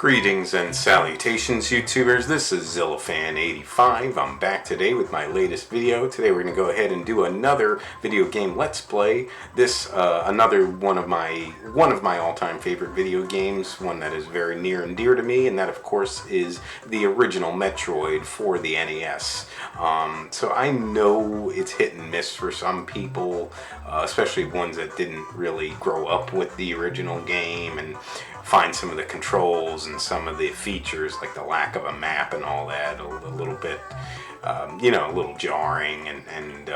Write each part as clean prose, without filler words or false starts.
Greetings and salutations, YouTubers. This is Zillafan85. I'm back today with my latest video. Today we're going to go ahead and do another video game Let's Play. This another one of my all-time favorite video games, one that is very near and dear to me, and that of course is the original Metroid for the NES. So I know it's hit and miss for some people, especially ones that didn't really grow up with the original game and find some of the controls and some of the features, like the lack of a map and all that, a little bit, a little jarring and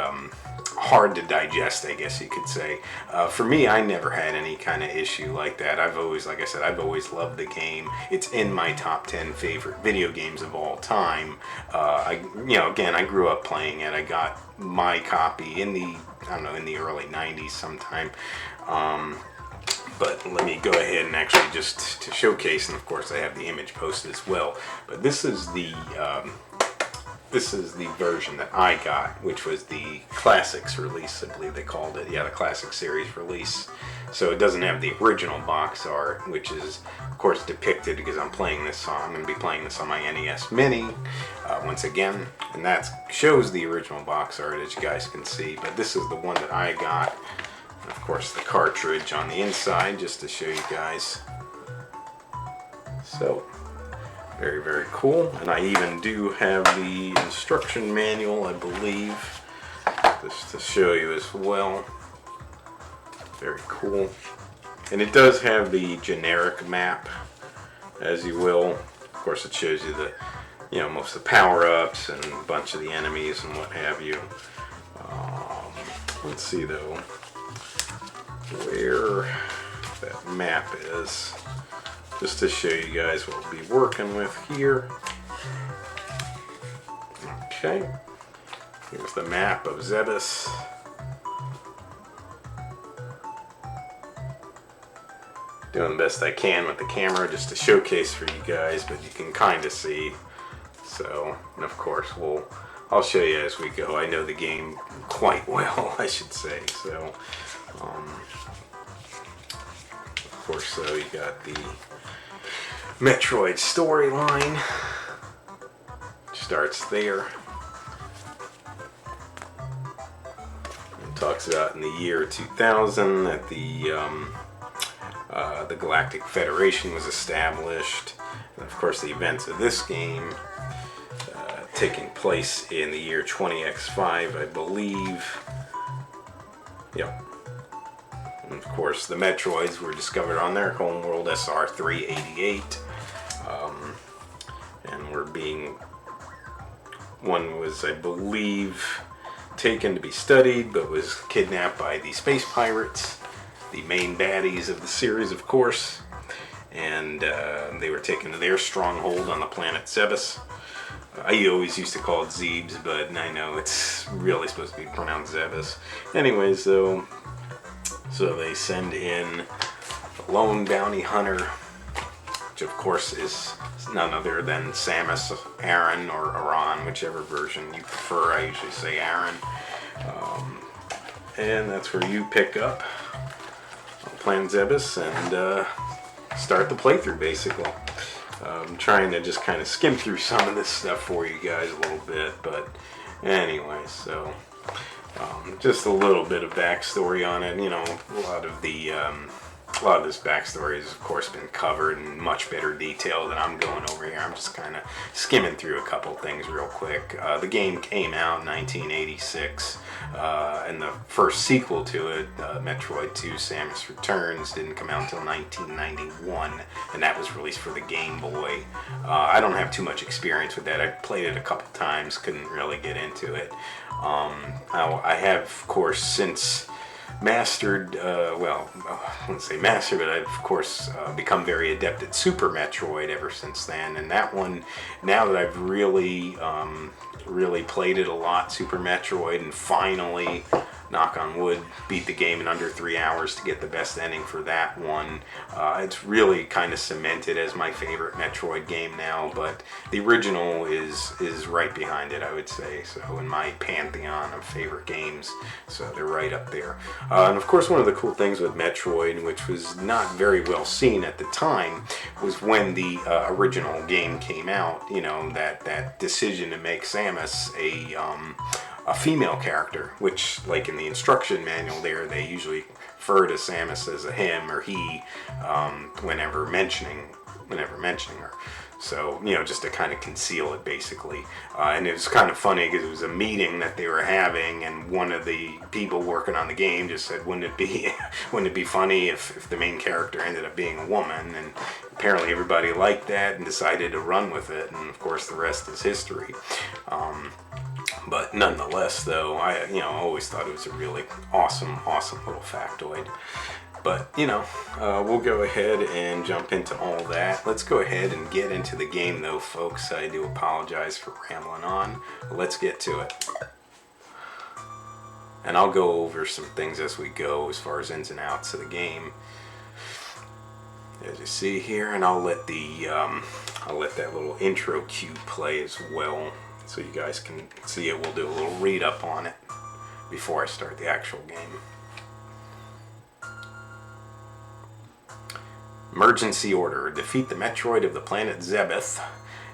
hard to digest, I guess you could say. For me, I never had any kind of issue like that. I've always, like I said, I've always loved the game. It's in my top 10 favorite video games of all time. Again, I grew up playing it. I got my copy in the early 90s sometime. But let me go ahead and actually just to showcase, and of course I have the image posted as well. But this is the version that I got, which was the Classics release, I believe they called it. Yeah, the Classic Series release. So it doesn't have the original box art, which is of course depicted because I'm going to be playing this on my NES Mini once again, and that shows the original box art, as you guys can see. But this is the one that I got. Of course, the cartridge on the inside, just to show you guys. So, very, very cool. And I even do have the instruction manual, I believe, just to show you as well. Very cool. And it does have the generic map, as you will. Of course, it shows you the, most of the power-ups and a bunch of the enemies and what have you. Let's see, though, where that map is, just to show you guys what we'll be working with here. Okay, here's the map of Zebes. Doing the best I can with the camera just to showcase for you guys, but you can kind of see. So, and of course I'll show you as we go. I know the game quite well, I should say. So of course, so you got the Metroid storyline. Starts there. It talks about in the year 2000 that the Galactic Federation was established. And of course, the events of this game taking place in the year 20x5, I believe. Yep. And of course, the Metroids were discovered on their homeworld, SR388, and one was, I believe, taken to be studied, but was kidnapped by the space pirates, the main baddies of the series, of course, and they were taken to their stronghold on the planet Zebes. I always used to call it Zebes, but I know it's really supposed to be pronounced Zebes. Anyways, though, so they send in the lone bounty hunter, which of course is none other than Samus Aran, or Aran, whichever version you prefer. I usually say Aran. And that's where you pick up on Planet Zebes and start the playthrough, basically. I'm trying to just kind of skim through some of this stuff for you guys a little bit, but anyway, so just a little bit of backstory on it. A lot of this backstory has, of course, been covered in much better detail than I'm going over here. I'm just kind of skimming through a couple things real quick. The game came out in 1986, and the first sequel to it, Metroid 2: Samus Returns, didn't come out until 1991, and that was released for the Game Boy. I don't have too much experience with that. I played it a couple times, couldn't really get into it. I have, of course, since mastered, I wouldn't say mastered, but I've of course become very adept at Super Metroid ever since then. And that one, now that I've really played it a lot, Super Metroid, and finally knock on wood, beat the game in under 3 hours to get the best ending for that one. It's really kind of cemented as my favorite Metroid game now, but the original is right behind it, I would say. So in my pantheon of favorite games, so they're right up there. And of course, one of the cool things with Metroid, which was not very well seen at the time, was when the original game came out. You know, that decision to make Samus a female character, which, like in the instruction manual there, they usually refer to Samus as a him or he whenever mentioning her. So, you know, just to kind of conceal it, basically. And it was kind of funny because it was a meeting that they were having, and one of the people working on the game just said, wouldn't it be funny if the main character ended up being a woman? And apparently everybody liked that and decided to run with it, and of course the rest is history. But nonetheless, though, I always thought it was a really awesome little factoid. But, you know, we'll go ahead and jump into all that. Let's go ahead and get into the game, though, folks. I do apologize for rambling on. Let's get to it. And I'll go over some things as we go as far as ins and outs of the game. As you see here, and I'll let that little intro cue play as well, so you guys can see it. We'll do a little read up on it before I start the actual game. Emergency order. Defeat the Metroid of the planet Zebeth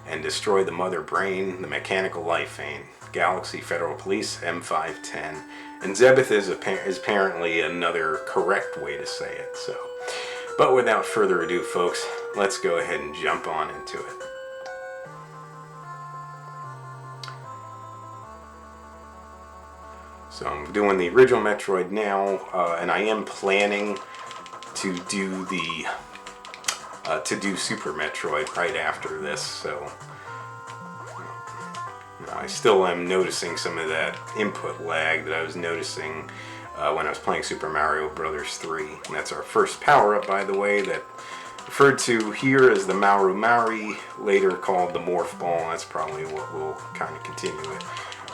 and destroy the Mother Brain, the mechanical life vein. Galaxy Federal Police M510. And Zebeth is apparently another correct way to say it. So, but without further ado, folks, let's go ahead and jump on into it. So I'm doing the original Metroid now, and I am planning to do Super Metroid right after this. So I still am noticing some of that input lag that I was noticing when I was playing Super Mario Bros. 3. And that's our first power-up, by the way, that referred to here as the Maru Mari, later called the Morph Ball. That's probably what we'll kind of continue with.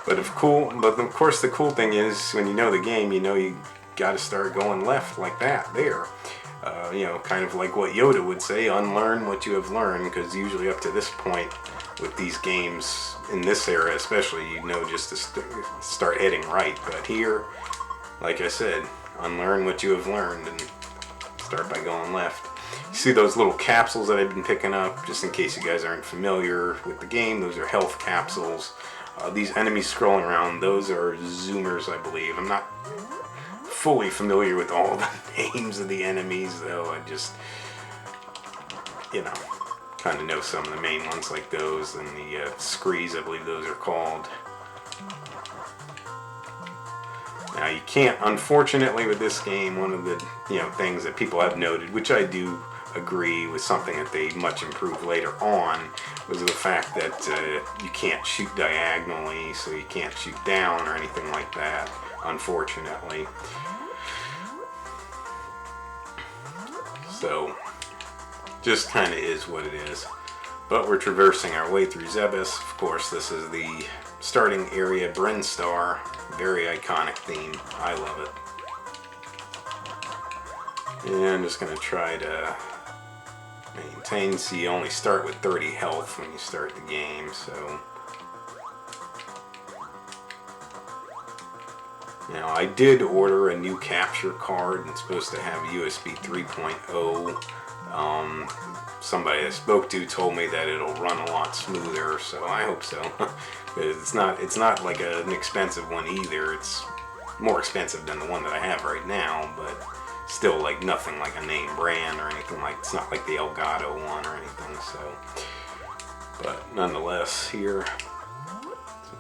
But of course, the cool thing is, when you know the game, you know you got to start going left like that, there. Kind of like what Yoda would say, unlearn what you have learned, because usually up to this point, with these games, in this era especially, you know just to start heading right. But here, like I said, unlearn what you have learned and start by going left. You see those little capsules that I've been picking up, just in case you guys aren't familiar with the game, those are health capsules. These enemies scrolling around, those are zoomers, I believe. I'm not fully familiar with all the names of the enemies, though. I just, kind of know some of the main ones like those, and the screes, I believe those are called. Now, you can't, unfortunately, with this game, one of the things that people have noted, which I do agree with, something that they much improved later on, was the fact that you can't shoot diagonally, so you can't shoot down or anything like that, unfortunately. So, just kind of is what it is. But we're traversing our way through Zebes. Of course, this is the starting area, Bryn Star. Very iconic theme. I love it. And I'm just going to try to maintain. So you only start with 30 health when you start the game, so... Now, I did order a new capture card, and it's supposed to have USB 3.0. Somebody I spoke to told me that it'll run a lot smoother, so I hope so. It's not like an expensive one either. It's more expensive than the one that I have right now, but still like nothing like a name brand or anything like. It's not like the Elgato one or anything. So, but nonetheless, here.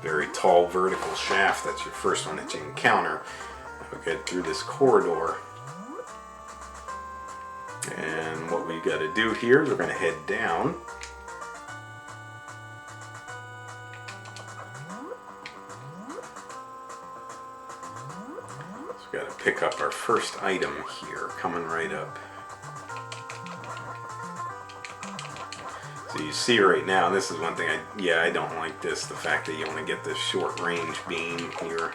Very tall vertical shaft. That's your first one that you encounter. We'll get through this corridor. And what we got to do here is we're going to head down. So we got to pick up our first item here, coming right up. So you see right now, this is one thing I don't like this, the fact that you only get this short range beam here.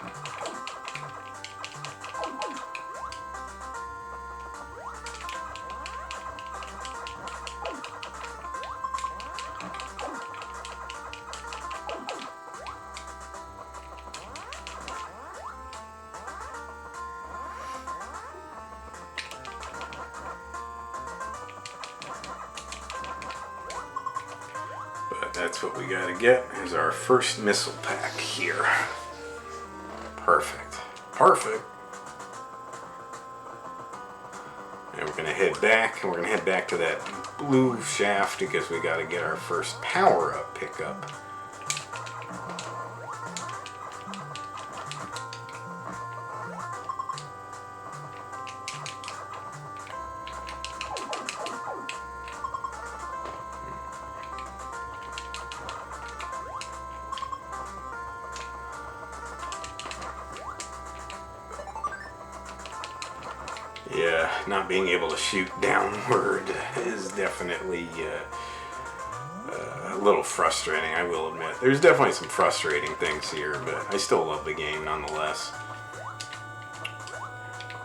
that's what we gotta get, is our first missile pack here. Perfect. Perfect. And we're gonna head back, and we're gonna head back to that blue shaft because we gotta get our first power-up pickup. Yeah, not being able to shoot downward is definitely a little frustrating, I will admit. There's definitely some frustrating things here, but I still love the game nonetheless.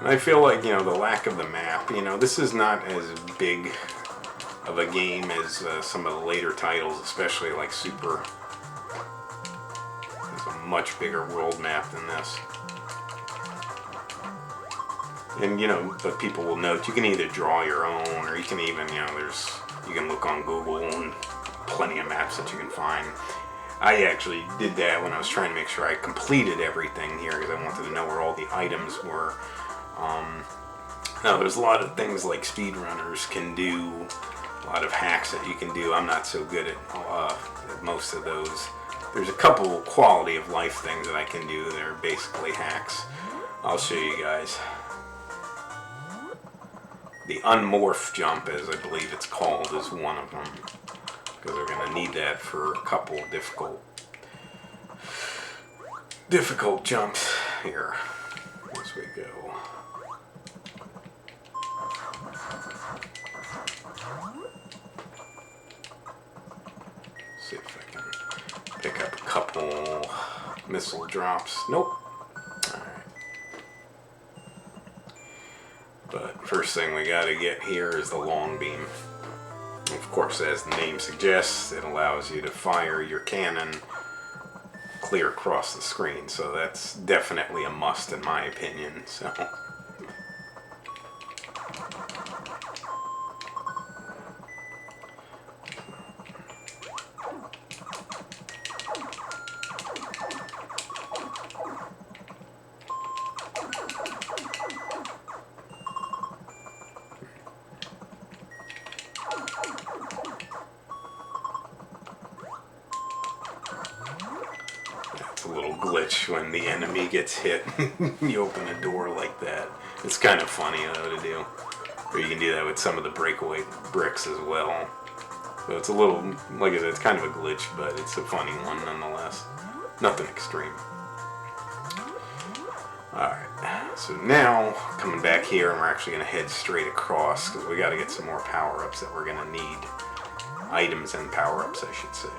And I feel like, the lack of the map, this is not as big of a game as some of the later titles, especially like Super. It's a much bigger world map than this. And, but people will note, you can either draw your own, or you can even, you can look on Google and plenty of maps that you can find. I actually did that when I was trying to make sure I completed everything here, because I wanted to know where all the items were. Now, there's a lot of things like speedrunners can do, a lot of hacks that you can do. I'm not so good at most of those. There's a couple quality of life things that I can do that are basically hacks. I'll show you guys. The unmorph jump, as I believe it's called, is one of them. Because we're going to need that for a couple difficult jumps here as we go. See if I can pick up a couple missile drops. Nope. But first thing we gotta get here is the long beam. Of course, as the name suggests, it allows you to fire your cannon clear across the screen. So that's definitely a must in my opinion. So. A little glitch when the enemy gets hit. You open a door like that. It's kind of funny though to do. Or you can do that with some of the breakaway bricks as well. So it's a little, like I said, it's kind of a glitch, but it's a funny one nonetheless. Nothing extreme. Alright, so now coming back here, and we're actually going to head straight across because we got to get some more power-ups that we're going to need. Items and power-ups, I should say.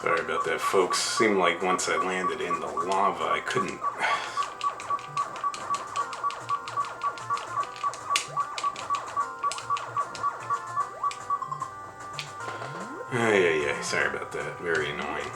Sorry about that, folks. Seemed like once I landed in the lava, I couldn't... Yeah. Sorry about that. Very annoying.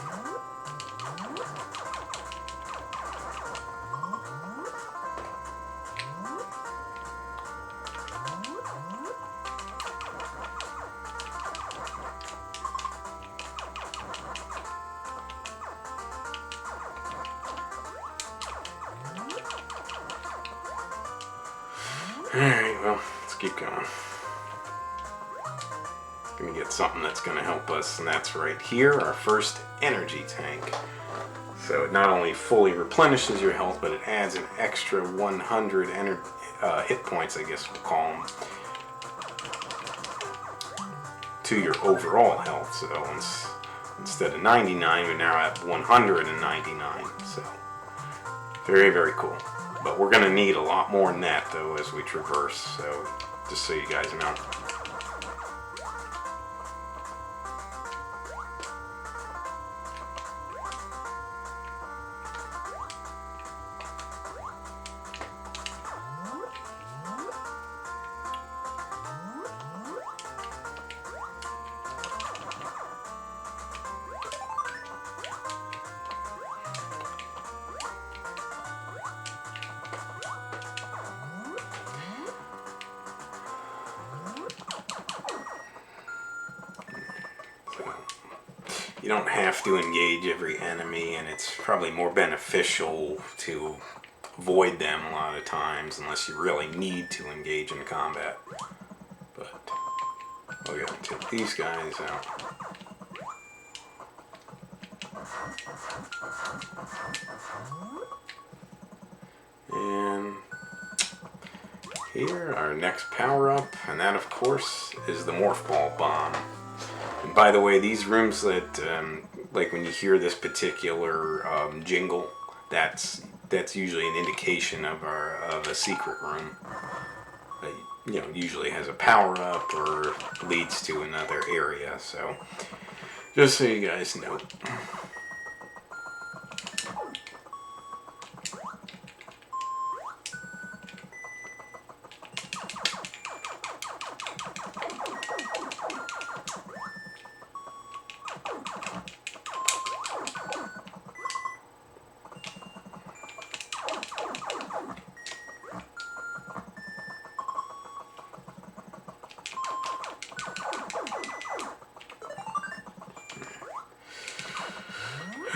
Alright, well, let's keep going. Gonna get something that's gonna help us, and that's right here, our first energy tank. So it not only fully replenishes your health, but it adds an extra 100 hit points, I guess we'll call them, to your overall health. So instead of 99, we're now at 199. So very, very cool. But we're gonna need a lot more than that, though, as we traverse. So just so you guys know. You don't have to engage every enemy, and it's probably more beneficial to avoid them a lot of times unless you really need to engage in combat. But we gotta take these guys out. And here, our next power-up, and that of course is the Morph Ball Bomb. And by the way, these rooms that, like when you hear this particular jingle, that's usually an indication of a secret room that usually has a power up or leads to another area. So just so you guys know.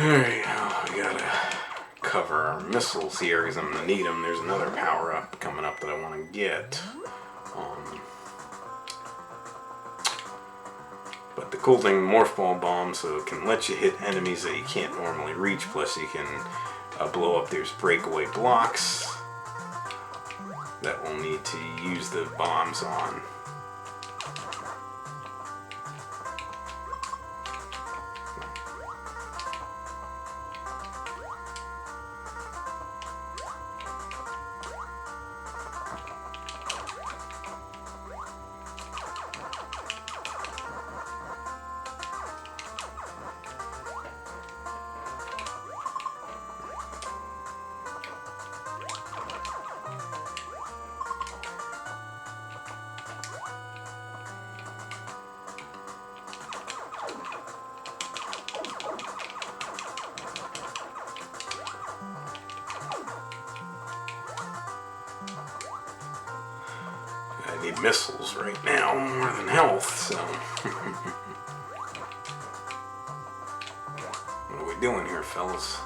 Alright, we gotta cover our missiles here because I'm gonna need them. There's another power up coming up that I want to get. But the cool thing, Morph Ball Bomb, so it can let you hit enemies that you can't normally reach. Plus, you can blow up those breakaway blocks that we'll need to use the bombs on. I need missiles right now more than health, so what are we doing here, fellas?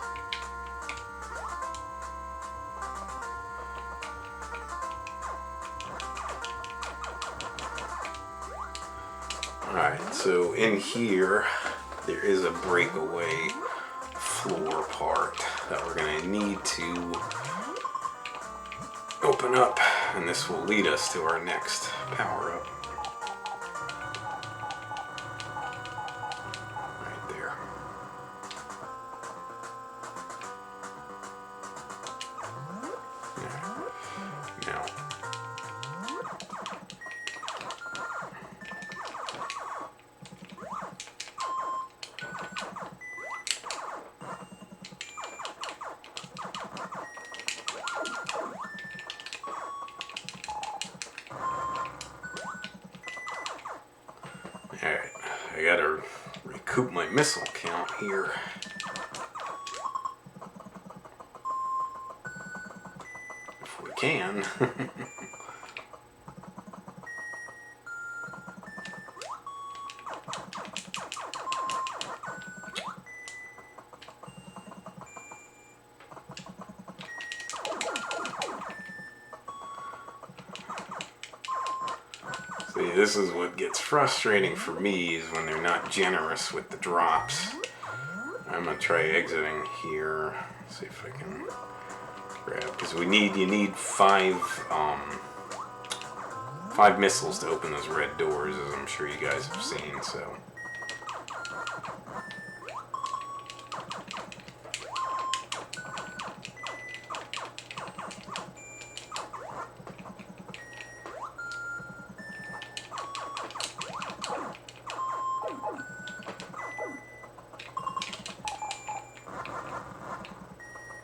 Alright, so in here there is a breakaway floor part that we're going to need to open up, and this will lead us to our next power-up. Right there. Now, alright, I gotta recoup my missile count here. If we can. See, this is what gets frustrating for me, is when they're not generous with the drops. I'm gonna try exiting here. See if I can grab, because you need five missiles to open those red doors, as I'm sure you guys have seen. So.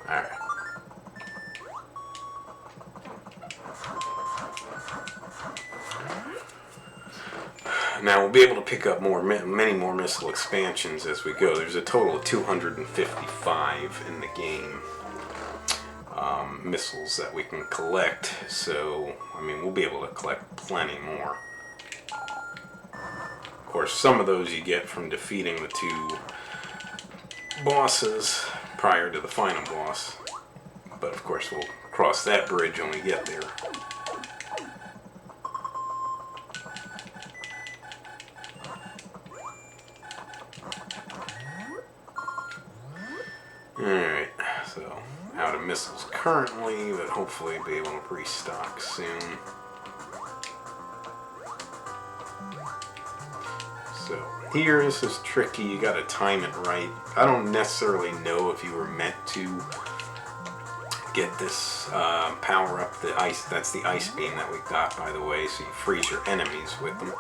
Alright. Now we'll be able to pick up many more missile expansions as we go. There's a total of 255 in the game. Missiles that we can collect, so I mean we'll be able to collect plenty more. Of course, some of those you get from defeating the two bosses prior to the final boss, but of course we'll cross that bridge when we get there. Alright, so out of missiles currently, but hopefully be able to restock soon. So here, this is tricky, you gotta time it right. I don't necessarily know if you were meant to get this power up, the ice, that's the ice beam that we got, by the way, so you freeze your enemies with them.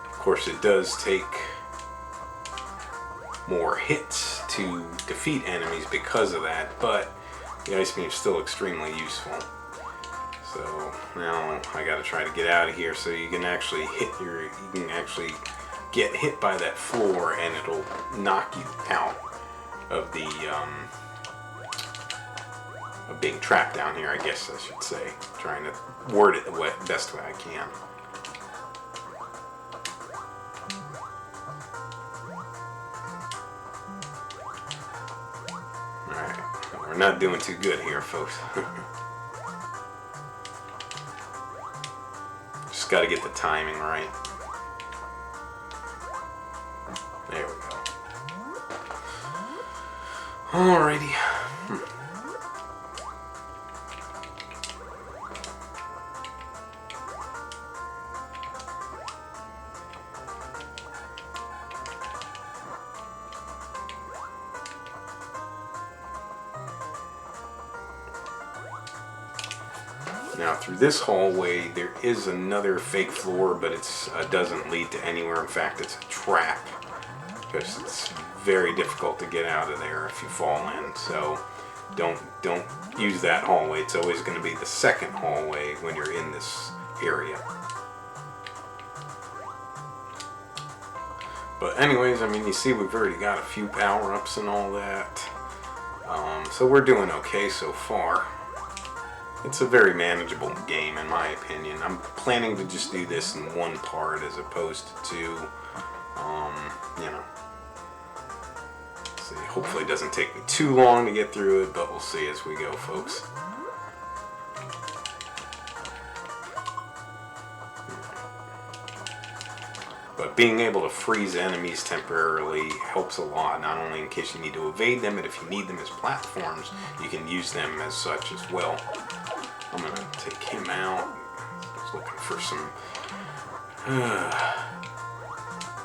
Of course it does take more hits to defeat enemies because of that, but the ice beam is still extremely useful. So now I gotta try to get out of here so you can actually get hit by that floor and it'll knock you out of the of being trapped down here, I guess I should say. Trying to word it the best way I can. Alright, we're not doing too good here, folks. Just gotta get the timing right. There we go. Alrighty. Now through this hallway there is another fake floor, but it doesn't lead to anywhere. In fact, it's a trap, because it's very difficult to get out of there if you fall in. So don't use that hallway. It's always going to be the second hallway when you're in this area. But anyways, I mean, you see we've already got a few power-ups and all that. So we're doing okay so far. It's a very manageable game in my opinion. I'm planning to just do this in one part as opposed to two. You know. See, hopefully it doesn't take me too long to get through it, but we'll see as we go, folks. But being able to freeze enemies temporarily helps a lot, not only in case you need to evade them, but if you need them as platforms, you can use them as such as well. I'm going to take him out.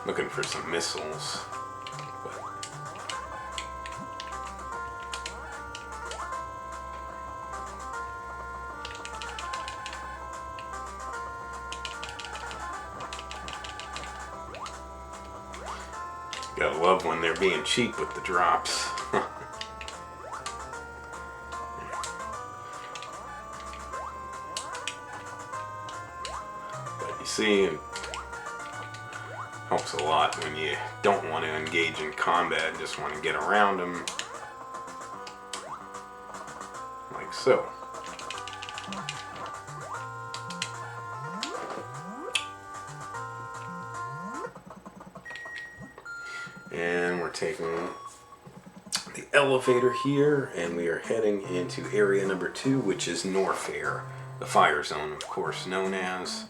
Looking for some missiles. Gotta love when they're being cheap with the drops. But you see, it helps a lot when you don't want to engage in combat, just want to get around them. Like so. And we're taking the elevator here, and we are heading into area number 2, which is Norfair. the fire zone, of course, known as.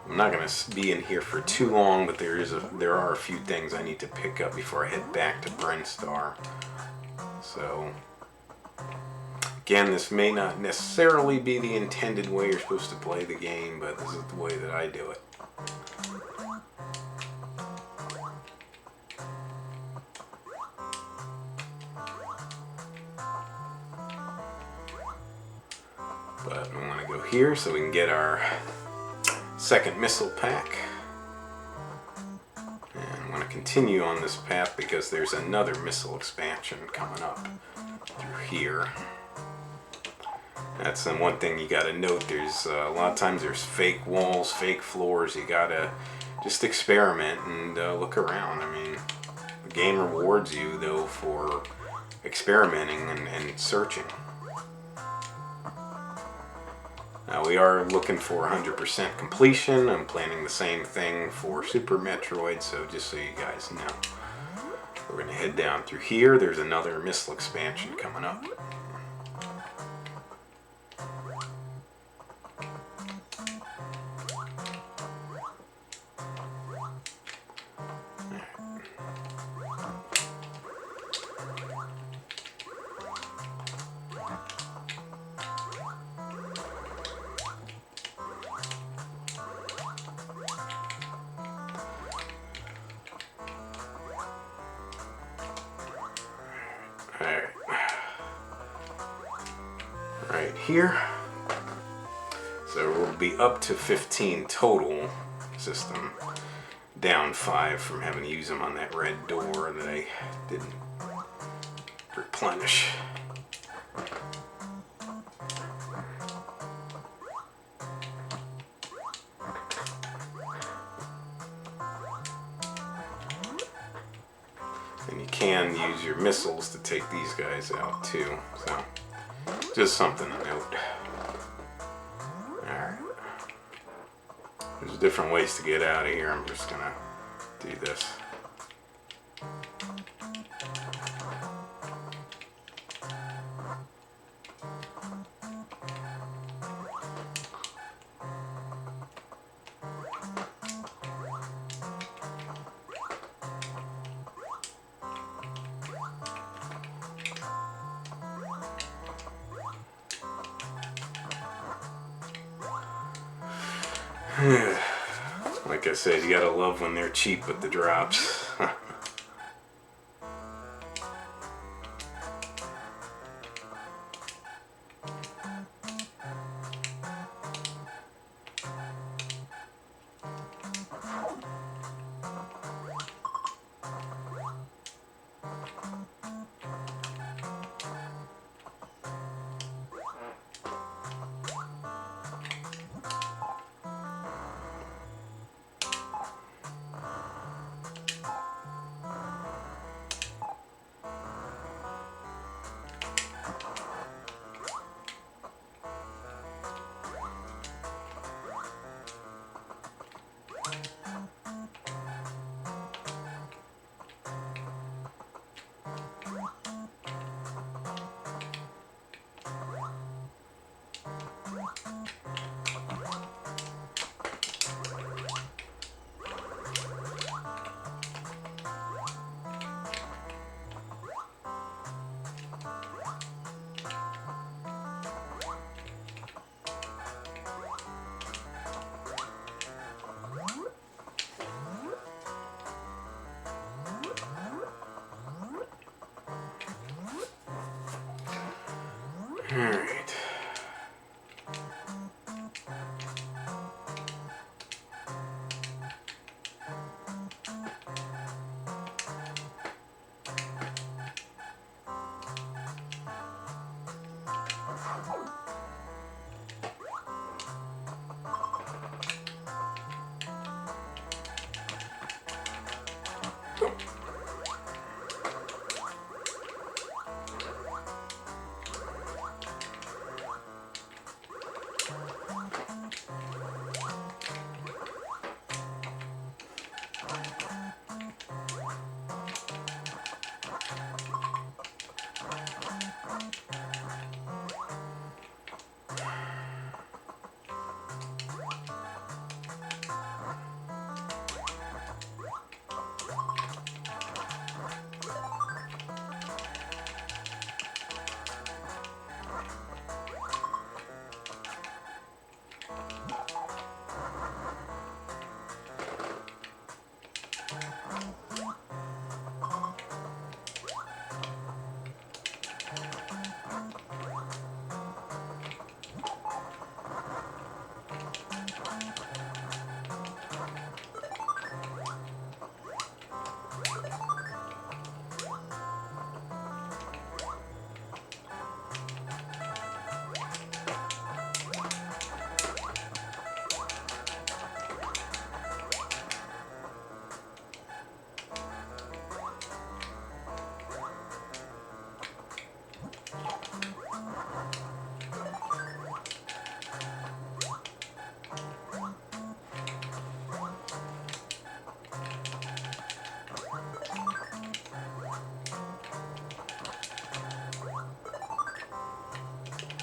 I'm not going to be in here for too long, but there are a few things I need to pick up before I head back to Brinstar. So, again, this may not necessarily be the intended way you're supposed to play the game, but this is the way that I do it. But we want to go here so we can get our second missile pack. And I want to continue on this path because there's another missile expansion coming up through here. That's the one thing you gotta note. There's a lot of times there's fake walls, fake floors. You gotta just experiment and look around. I mean, the game rewards you though for experimenting and searching. Now we are looking for 100% completion. I'm planning the same thing for Super Metroid, so just so you guys know. We're going to head down through here. There's another missile expansion coming up. Right here. So we'll be up to 15 total system. Down 5 from having to use them on that red door that I didn't replenish. And you can use your missiles to take these guys out too. So just something to note. Alright. There's different ways to get out of here. I'm just gonna do this. Like I said, you gotta love when they're cheap with the drops.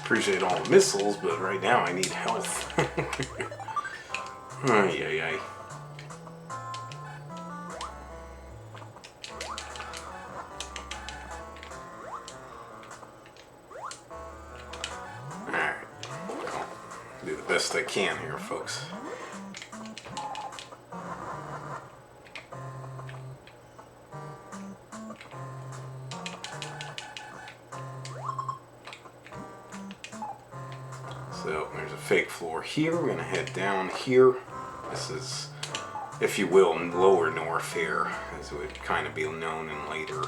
Appreciate all the missiles, but right now I need health. Ay, ay, ay. Alright. I'll do the best I can here, folks. So there's a fake floor here. We're going to head down here. This is, if you will, lower Norfair, as it would kind of be known in later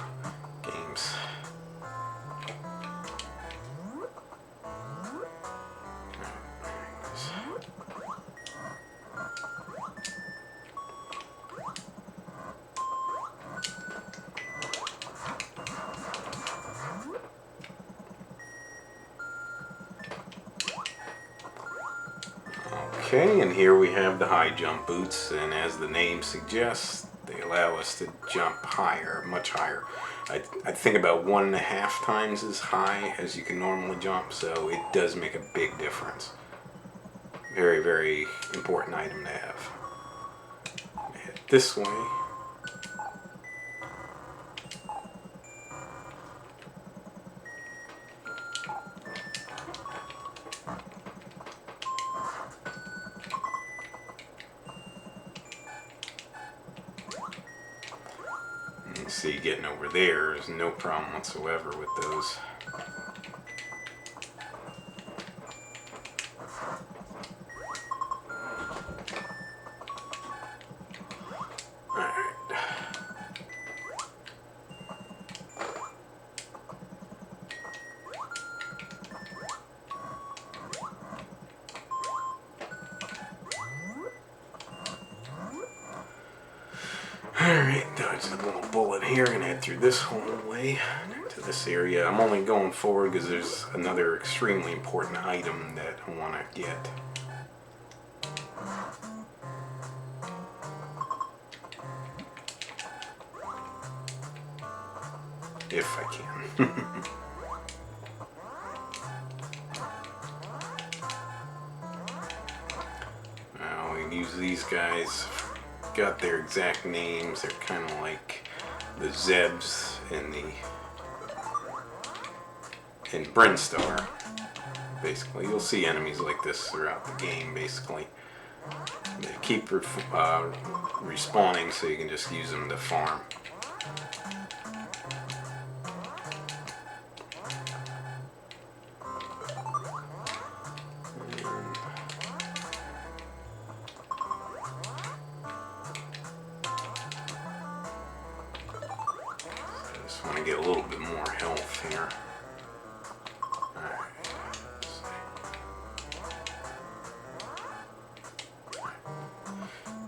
games. Okay, and here we have the high jump boots, and as the name suggests, they allow us to jump higher, much higher. I think about 1.5 times as high as you can normally jump, so it does make a big difference. Very, very important item to have. Head this way. See, getting over there is no problem whatsoever with those. Alright. Alright, dodging a little bullet here. Gonna head through this hallway to this area. I'm only going forward because there's another extremely important item that I want to get. If I can. Now we use these guys. Got their exact names. They're kind of like the Zebs in Brinstar. Basically, you'll see enemies like this throughout the game. Basically, they keep respawning, so you can just use them to farm. Just want to get a little bit more health here. Alright.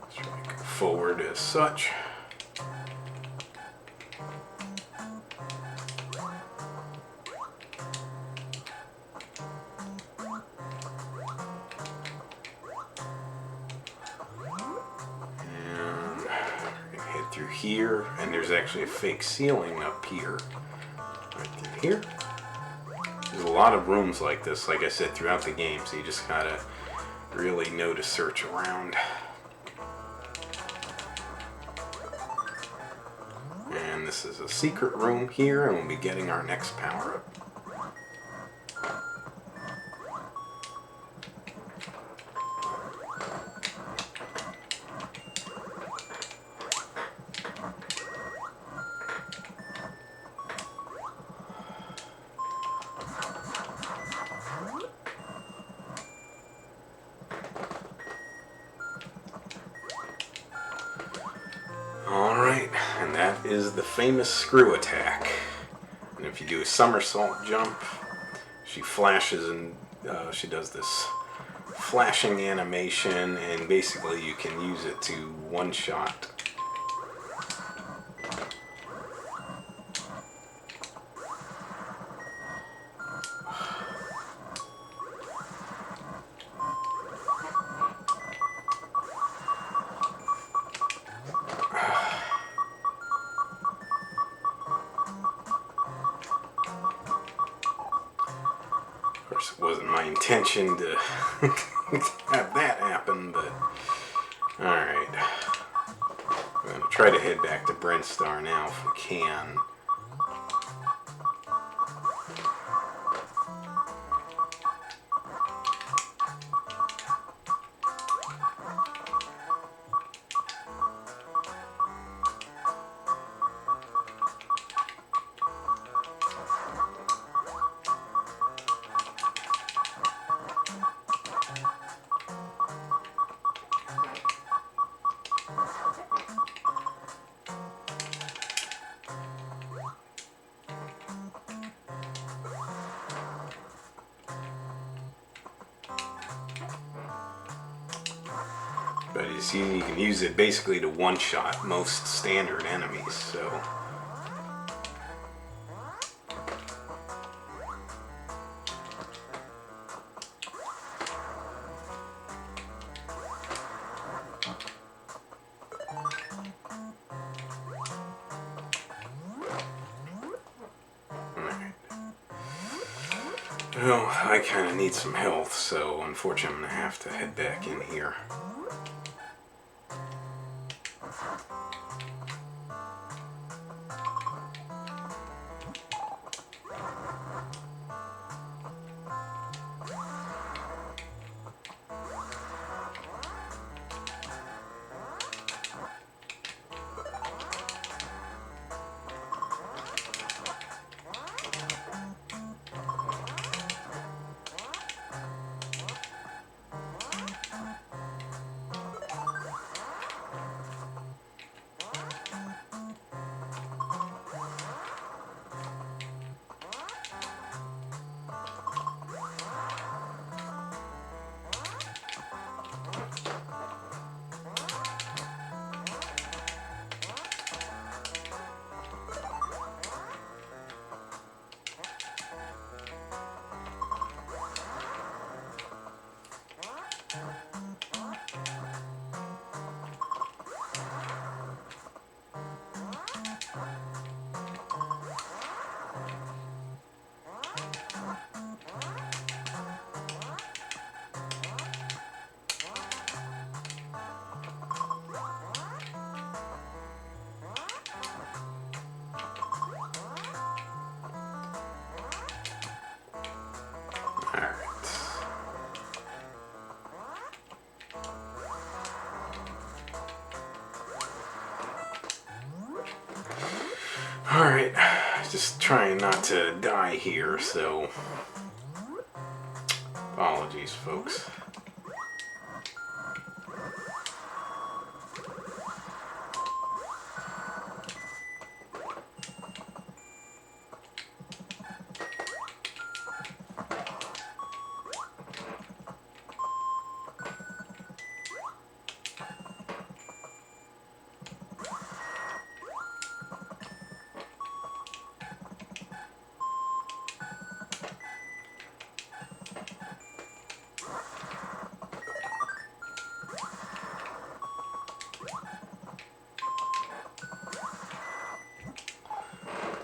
Let's try to go forward as such. Through here, and there's actually a fake ceiling up here. Right through here. There's a lot of rooms like this, like I said, throughout the game, so you just gotta really know to search around. And this is a secret room here, and we'll be getting our next power-up. Alright, and that is the famous screw attack. And if you do a somersault jump, she flashes and she does this flashing animation, and basically you can use it to one-shot. intention to have that happen, but alright. I'm going to try to head back to Brentstar now if we can. But you see, you can use it basically to one-shot most standard enemies, so... Well, I kind of need some health, so unfortunately I'm going to have to head back in here. Alright, just trying not to die here, so apologies, folks.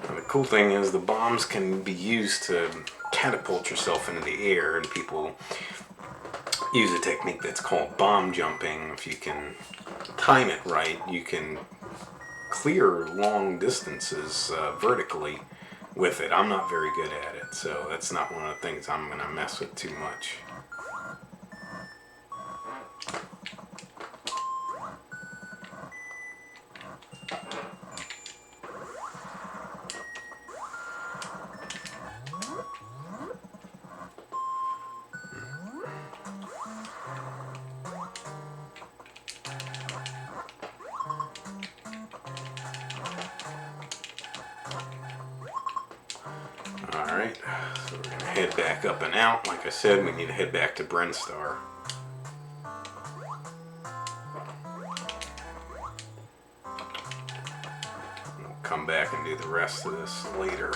The cool thing is the bombs can be used to catapult yourself into the air, and people use a technique that's called bomb jumping. If you can time it right, you can clear long distances vertically with it. I'm not very good at it, so that's not one of the things I'm going to mess with too much. Alright, so we're going to head back up and out. Like I said, we need to head back to Brentstar. We'll come back and do the rest of this later.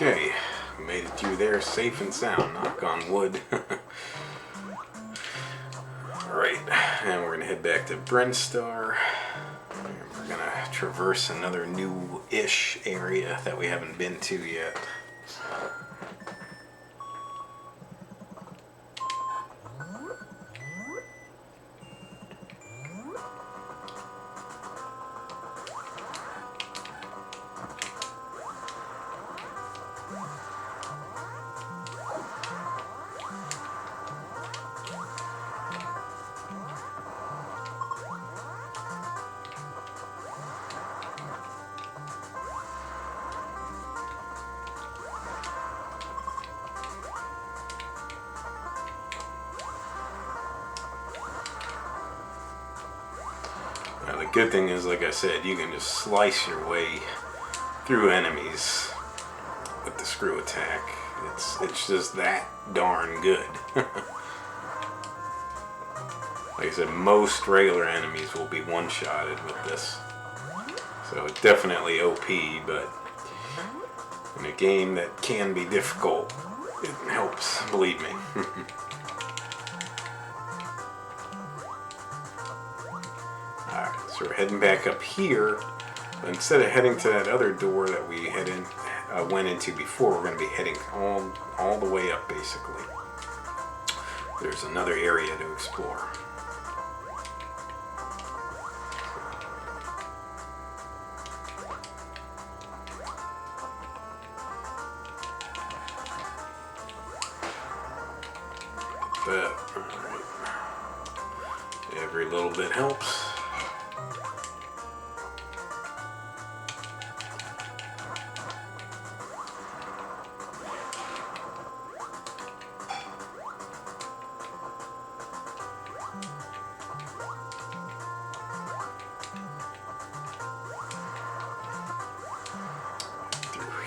Okay, made it through there safe and sound, knock on wood. Alright, and we're going to head back to Brinstar. And we're going to traverse another new-ish area that we haven't been to yet. Now, the good thing is, like I said, you can just slice your way through enemies with the screw attack. It's just that darn good. Like I said, most regular enemies will be one-shotted with this. So it's definitely OP, but in a game that can be difficult, it helps, believe me. Alright, so we're heading back up here. But instead of heading to that other door that we went into before, we're going to be heading all the way up, basically. There's another area to explore. But, alright. Every little bit helps.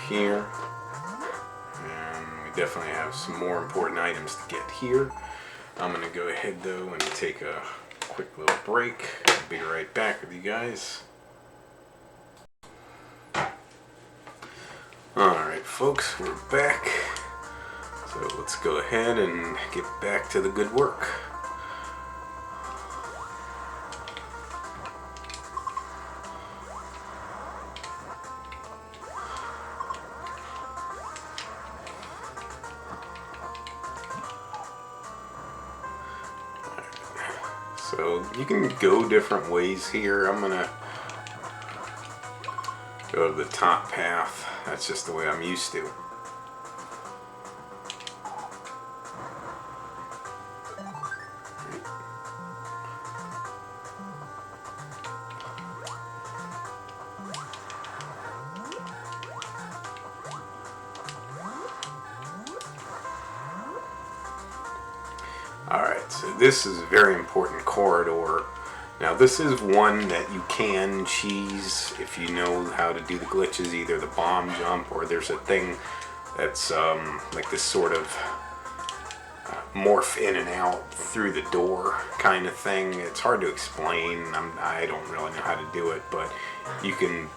Here, and we definitely have some more important items to get here. I'm gonna go ahead though and take a quick little break. I'll be right back with you guys. Alright folks, we're back, so let's go ahead and get back to the good work. So you can go different ways here. I'm gonna go to the top path. That's just the way I'm used to. Alright, so this is a very important corridor. Now this is one that you can cheese if you know how to do the glitches, either the bomb jump or there's a thing that's like this sort of morph in and out through the door kind of thing. It's hard to explain. I don't really know how to do it, but you can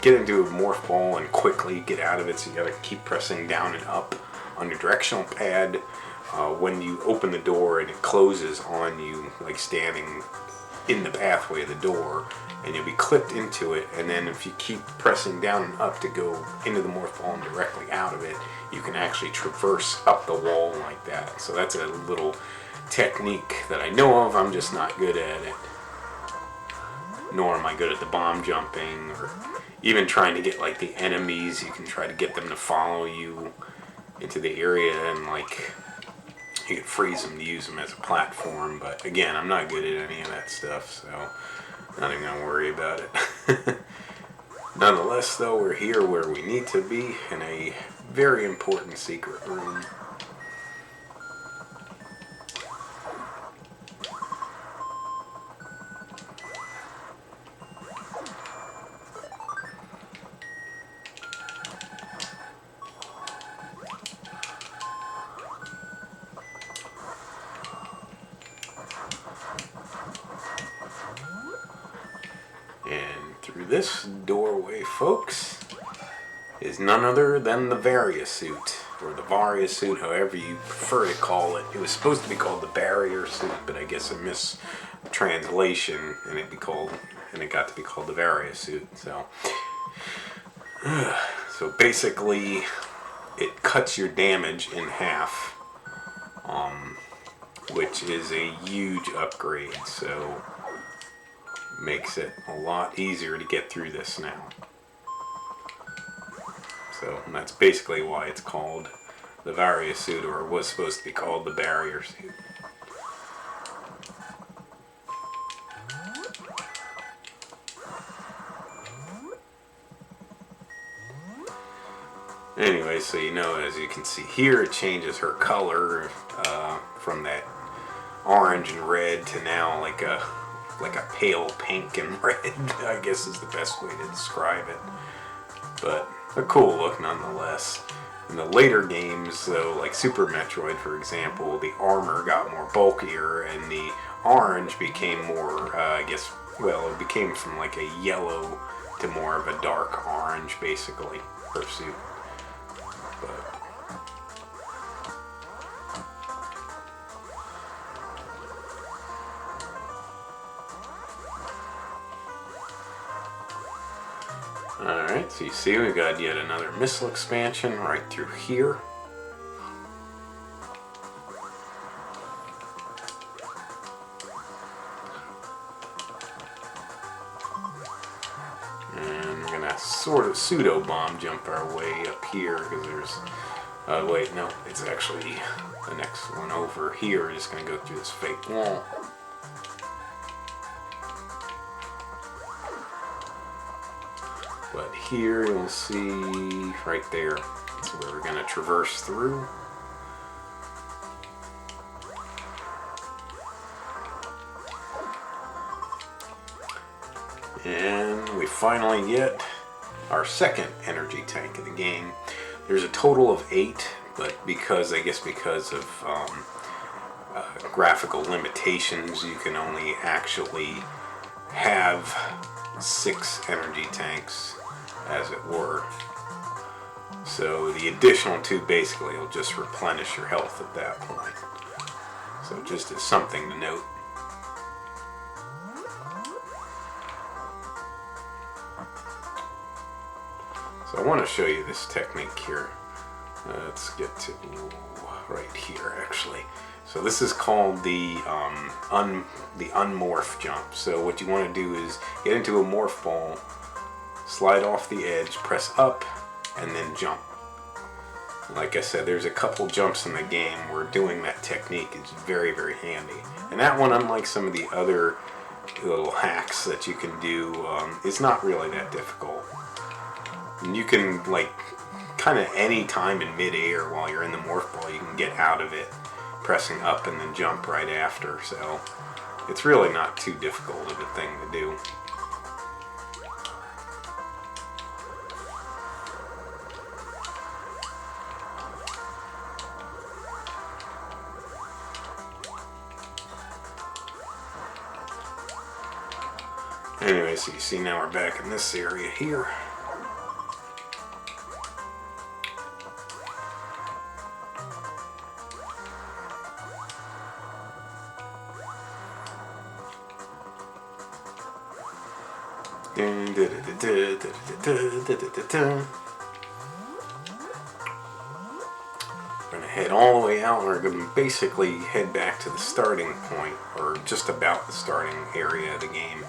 get into a morph ball and quickly get out of it, so you gotta keep pressing down and up on your directional pad. When you open the door and it closes on you, like standing in the pathway of the door, and you'll be clipped into it, and then if you keep pressing down and up to go into the morph ball and directly out of it, you can actually traverse up the wall like that. So that's a little technique that I know of. I'm just not good at it, nor am I good at the bomb jumping, or even trying to get like the enemies. You can try to get them to follow you into the area, and like you can freeze them to use them as a platform, but again, I'm not good at any of that stuff, so not even gonna worry about it. Nonetheless, though, we're here where we need to be, in a very important secret room. And through this doorway, folks, is none other than the Varia suit, or the Varia suit, however you prefer to call it. It was supposed to be called the barrier suit, but I guess a mistranslation, and it got to be called the Varia suit. So basically, it cuts your damage in half, which is a huge upgrade. So makes it a lot easier to get through this now. So that's basically why it's called the Varia suit, or it was supposed to be called the barrier suit. Anyway, so as you can see here, it changes her color from that orange and red to now like a pale pink and red, I guess is the best way to describe it. But a cool look nonetheless. In the later games, though, like Super Metroid, for example, the armor got more bulkier and the orange became more, it became from like a yellow to more of a dark orange, basically, her suit. Alright, so you see we've got yet another missile expansion right through here. And we're going to sort of pseudo-bomb jump our way up here because there's... wait, no, it's actually the next one over here. We're just going to go through this fake wall. But here you'll see right there, that's where we're going to traverse through. And we finally get our second energy tank of the game. There's a total of 8, but because of graphical limitations, you can only actually have 6 energy tanks, as it were. So the additional 2 basically will just replenish your health at that point. So just as something to note. So I want to show you this technique here. Let's get to right here actually. So this is called the unmorph jump. So what you want to do is get into a morph ball, slide off the edge, press up, and then jump. Like I said, there's a couple jumps in the game where doing that technique is very, very handy. And that one, unlike some of the other little hacks that you can do, is not really that difficult. And you can, like, kind of any time in mid-air while you're in the morph ball, you can get out of it, pressing up and then jump right after. So it's really not too difficult of a thing to do. Anyway, so you see now we're back in this area here. We're going to head all the way out and we're going to basically head back to the starting point, or just about the starting area of the game.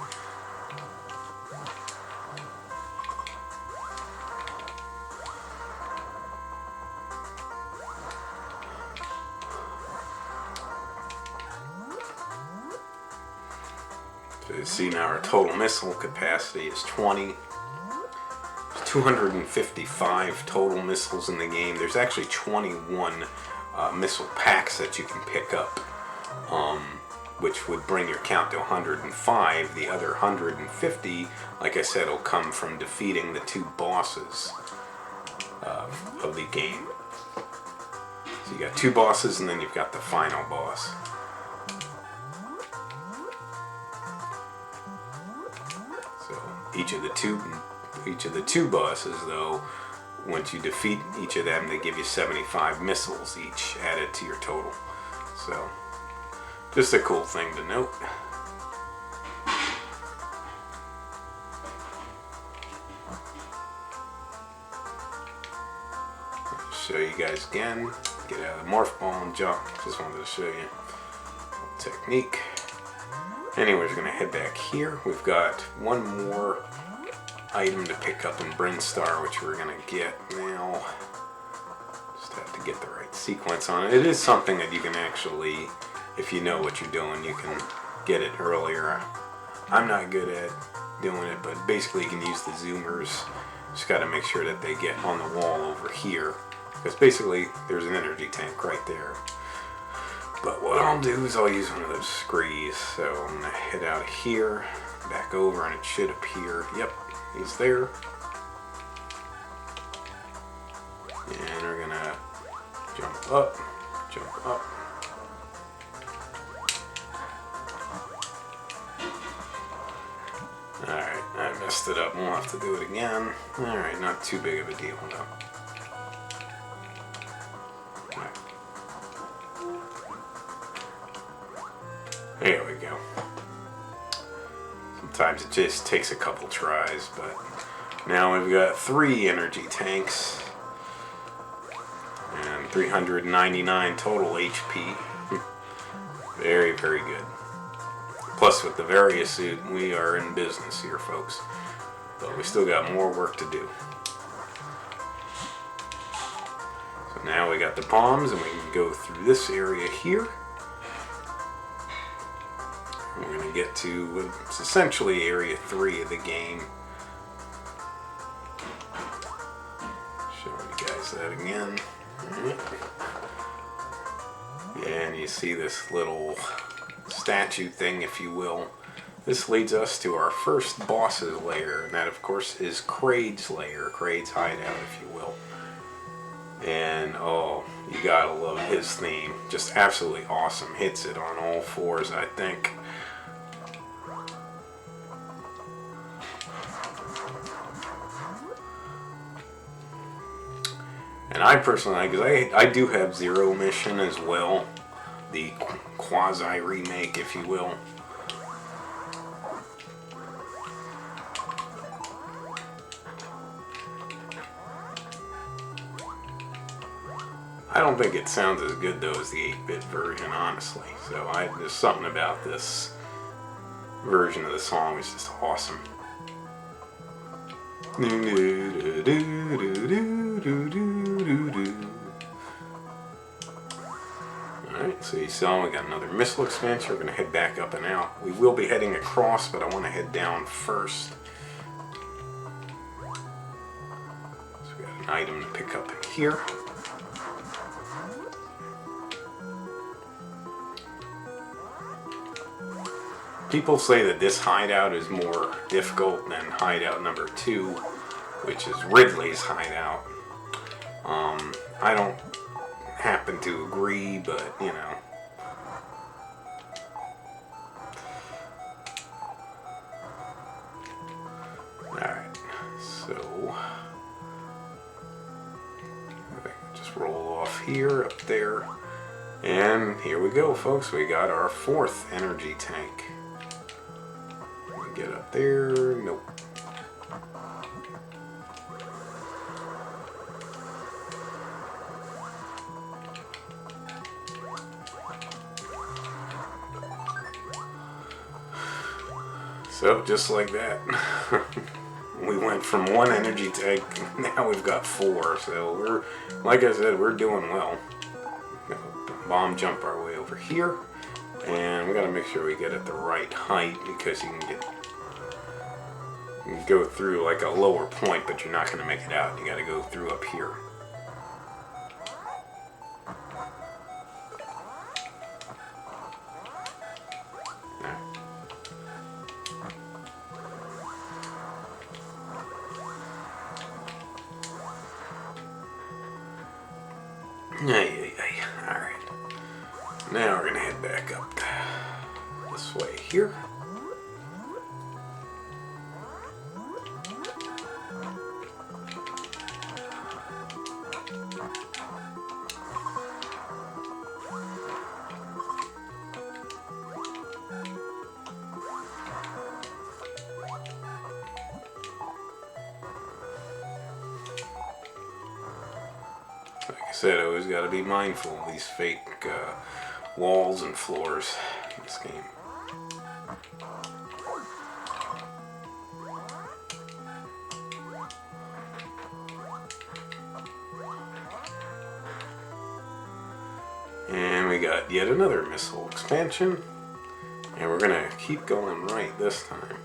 So you see now our total missile capacity is 20. 255 total missiles in the game. There's actually 21 missile packs that you can pick up, which would bring your count to 105. The other 150, like I said, will come from defeating the 2 bosses of the game. So you got 2 bosses and then you've got the final boss. So each of the two bosses, though, once you defeat each of them, they give you 75 missiles each added to your total. So, just a cool thing to note. Show you guys again. Get out of the morph ball and jump. Just wanted to show you technique. Anyway, we're gonna head back here. We've got one more item to pick up in Brinstar, which we're gonna get now. Just have to get the right sequence on it. It is something that you can actually, if you know what you're doing, you can get it earlier. I'm not good at doing it, but basically you can use the zoomers. Just got to make sure that they get on the wall over here, because basically there's an energy tank right there. But what I'll do is I'll use one of those screes. So I'm going to head out of here, back over, and it should appear. Yep, he's there. And we're going to jump up, jump up. Alright, I messed it up. We'll have to do it again. Alright, not too big of a deal though. There we go. Sometimes it just takes a couple tries, but now we've got 3 energy tanks and 399 total HP. Very, very good. Plus, with the various suit, we are in business here, folks. But we still got more work to do. So now we got the bombs, and we can go through this area here. We're going to get to, it's essentially area 3 of the game. Show you guys that again. And you see this little statue thing, if you will. This leads us to our first boss's lair, and that of course is Kraid's lair, Kraid's hideout, if you will. And oh, you gotta love his theme. Just absolutely awesome. Hits it on all 4s, I think. And I personally, because I do have Zero Mission as well, the quasi remake, if you will. I don't think it sounds as good though as the 8-bit version, honestly. So there's something about this version of the song is just awesome. Alright, so you saw we got another missile expansion. We're going to head back up and out. We will be heading across, but I want to head down first. So we got an item to pick up in here. People say that this hideout is more difficult than hideout number 2, which is Ridley's hideout. I don't happen to agree, but you know. Alright, so just roll off here, up there, and here we go, folks. We got our 4th energy tank. Get up there, nope. So just like that, we went from 1 energy tank, now we've got 4. So we're, like I said, we're doing well. Bomb jump our way over here, and we got to make sure we get at the right height, because you can go through like a lower point, but you're not going to make it out. You got to go through up here. Alright. Now we're going to head back up this way here. I said, I always got to be mindful of these fake walls and floors in this game. And we got yet another missile expansion. And we're going to keep going right this time.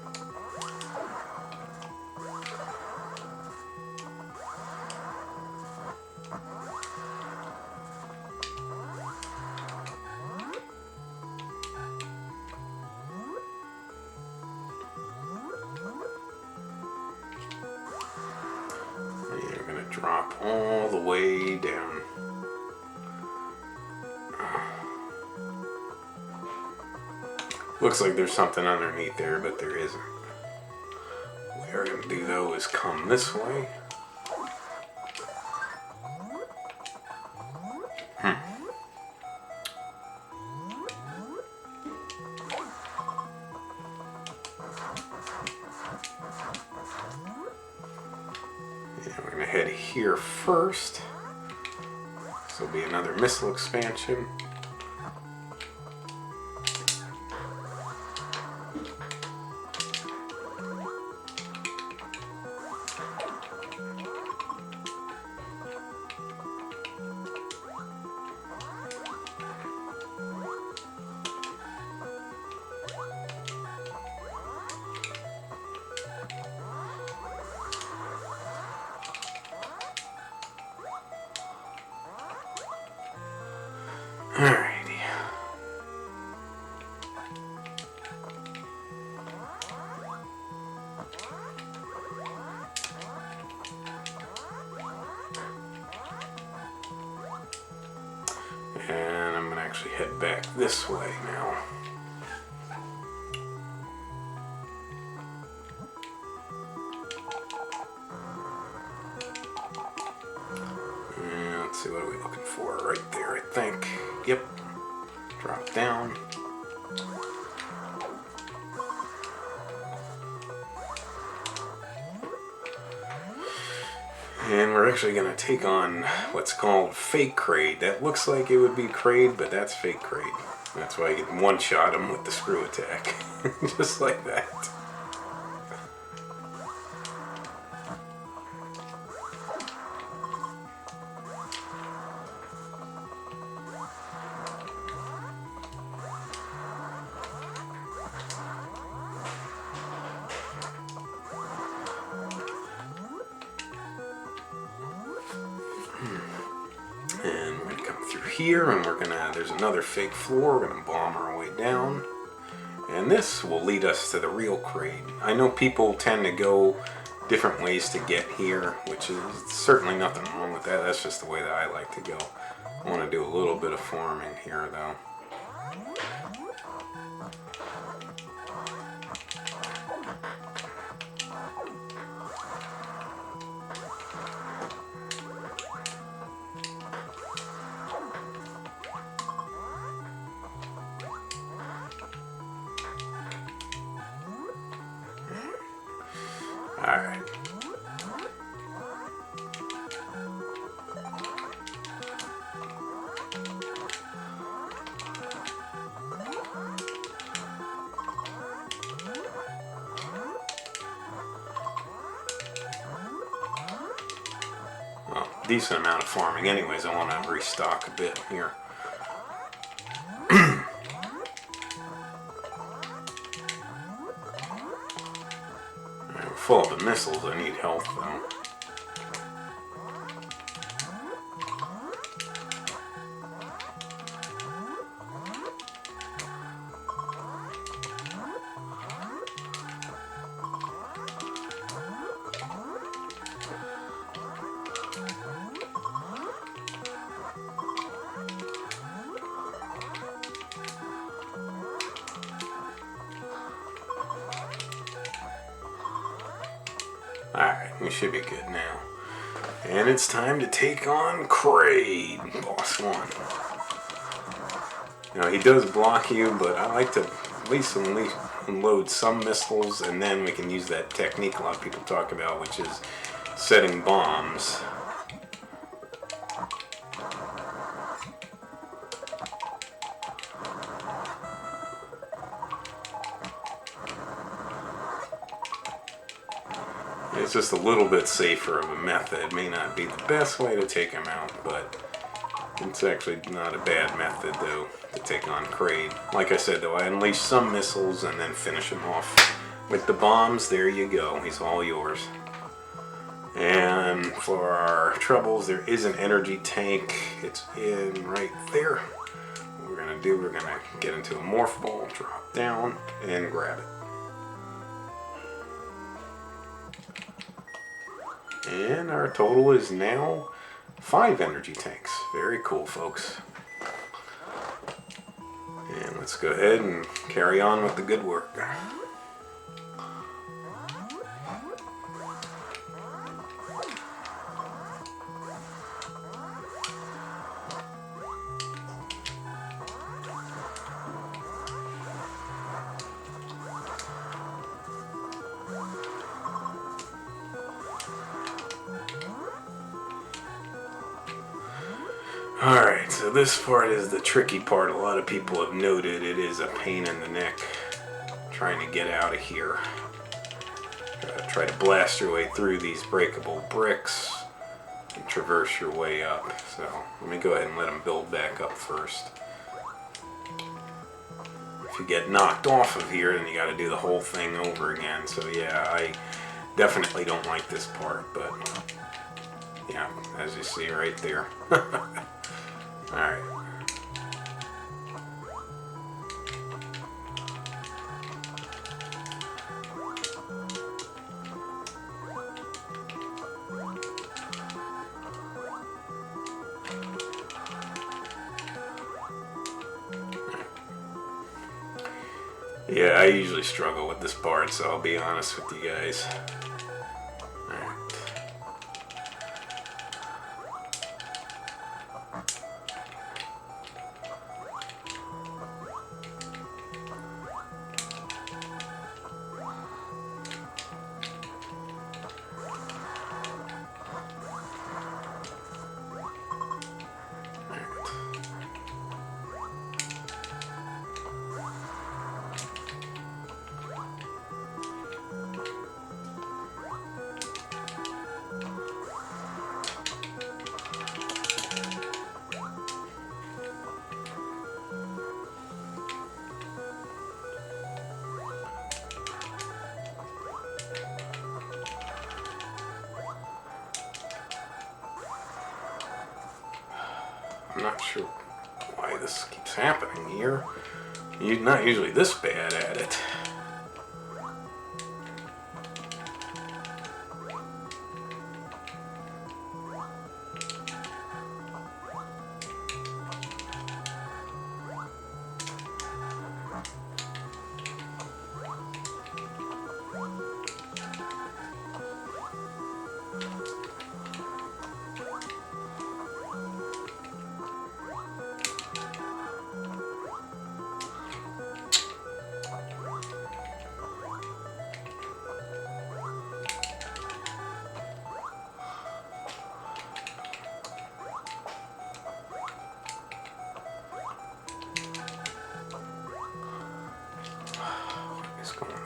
And we're going to drop all the way down. Looks like there's something underneath there, but there isn't. What we're going to do, though, is come this way. And we're going to head here first. This will be another missile expansion. Alrighty. And I'm going to actually head back this way now. And let's see, what are we looking for? Right there, I think. Yep. Drop down. And we're actually going to take on what's called fake Kraid. That looks like it would be Kraid, but that's fake Kraid. That's why you can one-shot him with the screw attack. Just like that. And we're going to come through here, and there's another fake floor. We're going to bomb our way down. And this will lead us to the real Kraid. I know people tend to go different ways to get here, which is certainly nothing wrong with that. That's just the way that I like to go. I want to do a little bit of farming here, though. Alright. Well, decent amount of farming anyways. I want to restock a bit here. Full of the missiles, I need health though. Alright, we should be good now. And it's time to take on Kraid, boss one. Now, he does block you, but I like to at least unload some missiles, and then we can use that technique a lot of people talk about, which is setting bombs. It's just a little bit safer of a method. May not be the best way to take him out, but it's actually not a bad method, though, to take on Kraid. Like I said, though, I unleash some missiles and then finish him off with the bombs. There you go. He's all yours. And for our troubles, there is an energy tank. It's in right there. What we're going to do, we're going to get into a morph ball, drop down, and grab it. And our total is now 5 energy tanks. Very cool, folks. And let's go ahead and carry on with the good work. Alright, so this part is the tricky part. A lot of people have noted it is a pain in the neck trying to get out of here. Try to blast your way through these breakable bricks and traverse your way up. So let me go ahead and let them build back up first. If you get knocked off of here, then you got to do the whole thing over again. So yeah, I definitely don't like this part, but yeah, as you see right there. Alright. Yeah, I usually struggle with this part, so I'll be honest with you guys. I'm not sure why this keeps happening here. You're not usually this bad at it.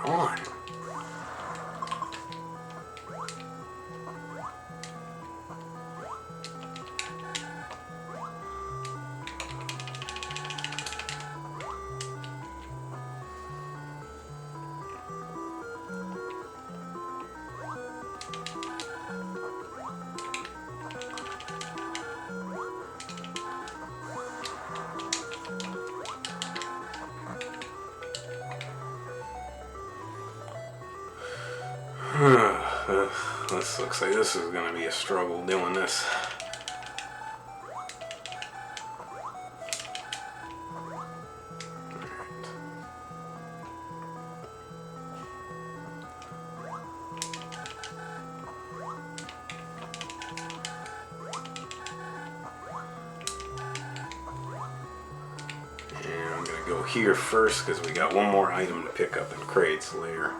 On. This looks like this is going to be a struggle doing this. And I'm going to go here first because we got one more item to pick up in Kraid's lair.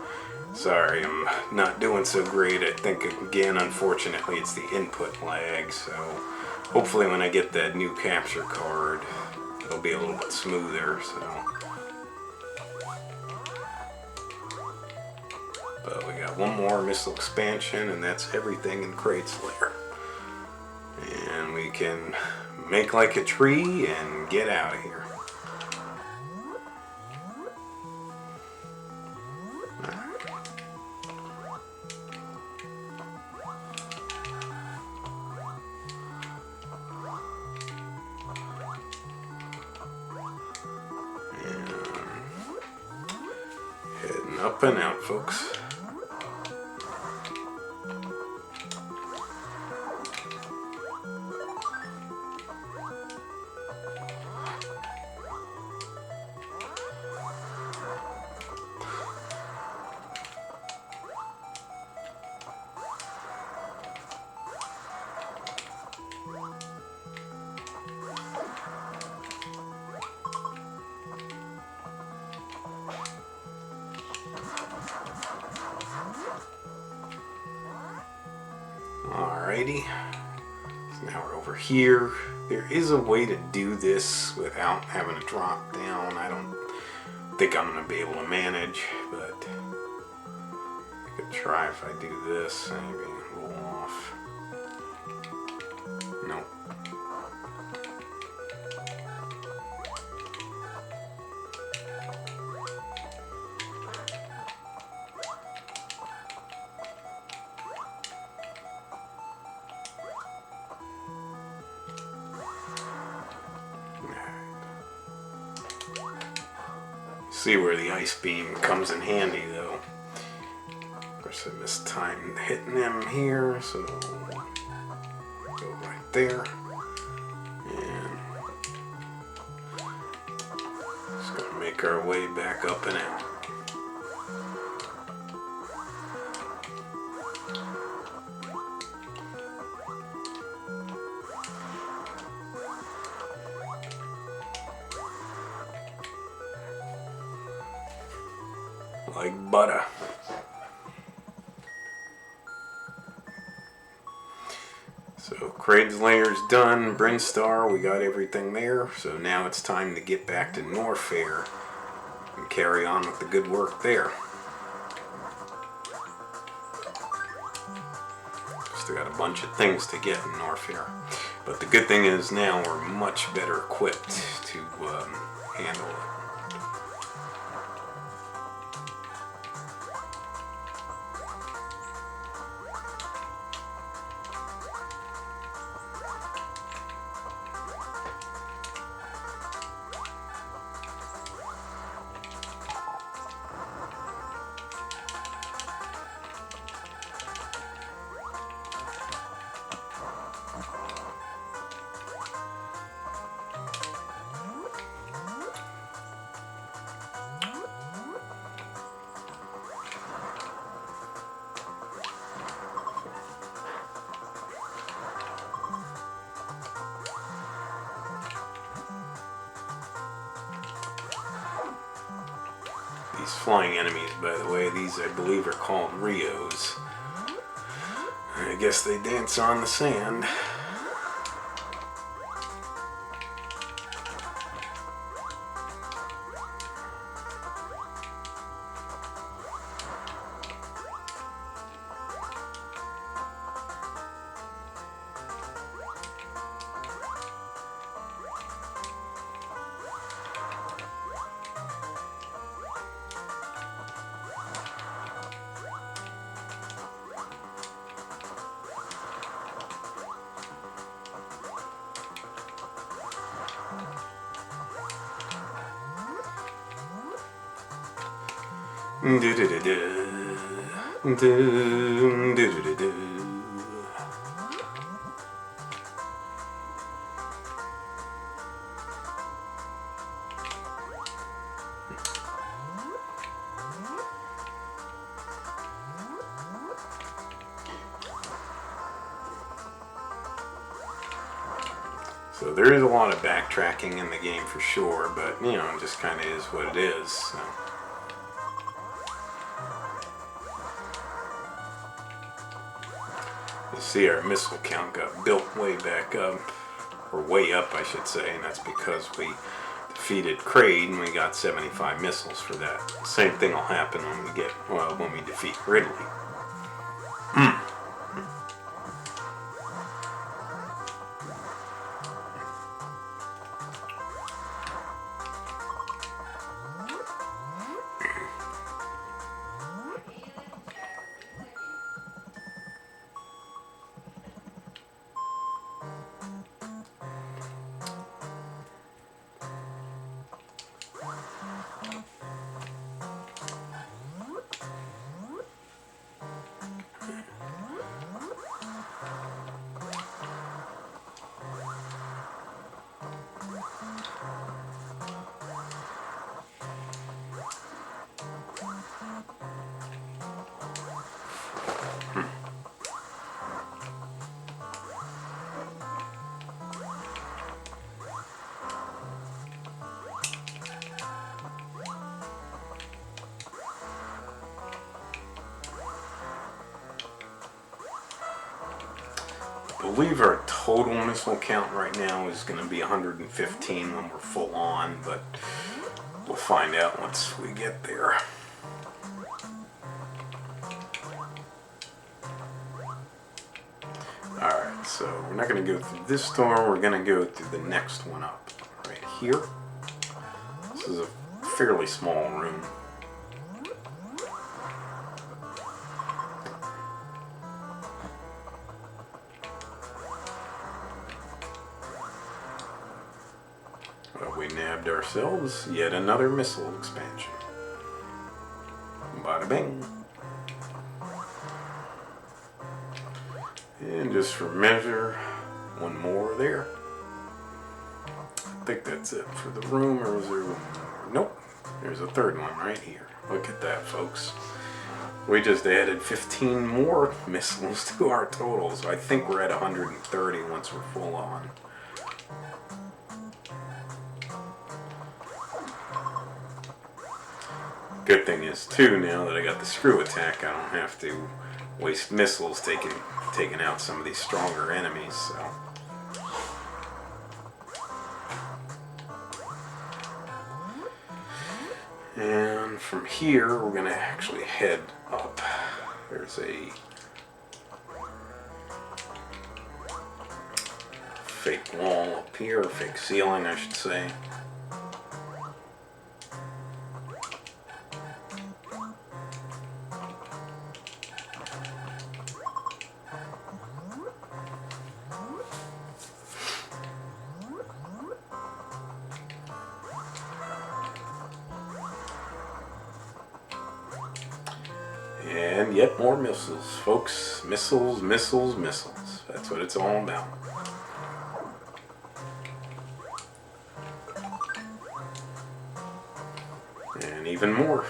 Sorry, I'm not doing so great. I think, again, unfortunately, it's the input lag, so hopefully when I get that new capture card, it'll be a little bit smoother, so. But we got one more missile expansion, and that's everything in Kraid's lair. And we can make like a tree and get out of here. Heading up and out, folks. Alrighty, so now we're over here. There is a way to do this without having to drop down. I don't think I'm going to be able to manage, but I could try if I do this. Maybe roll off. Nope. See where the ice beam comes in handy, though. Of course, I missed time hitting them here, so go right there. And just gonna make our way back up and out. Like butter. So Kraid's lair's done. Brinstar, we got everything there. So now it's time to get back to Norfair and carry on with the good work there. Still got a bunch of things to get in Norfair. But the good thing is now we're much better equipped to handle it. These flying enemies, by the way, these I believe are called Rios. I guess they dance on the sand. So there is a lot of backtracking in the game for sure, but you know, it just kind of is what it is. So. You see our missile count got built way back up, or way up I should say, and that's because we defeated Kraid, and we got 75 missiles for that. Same thing will happen when we defeat Ridley. I believe our total missile count right now is going to be 115 when we're full on, but we'll find out once we get there. Alright, so we're not going to go through this door, we're going to go through the next one up, right here. This is a fairly small room. Well, we nabbed ourselves yet another missile expansion. Bada bing. And just for measure, one more there. I think that's it for the room, or is there one more? Nope. There's a third one right here. Look at that, folks. We just added 15 more missiles to our total, so I think we're at 130 once we're full on. Good thing is, too, now that I got the screw attack, I don't have to waste missiles taking out some of these stronger enemies, so. And from here, we're going to actually head up. There's a fake wall up here, or fake ceiling, I should say. And yet more missiles, folks. Missiles, missiles, missiles. That's what it's all about. And even more.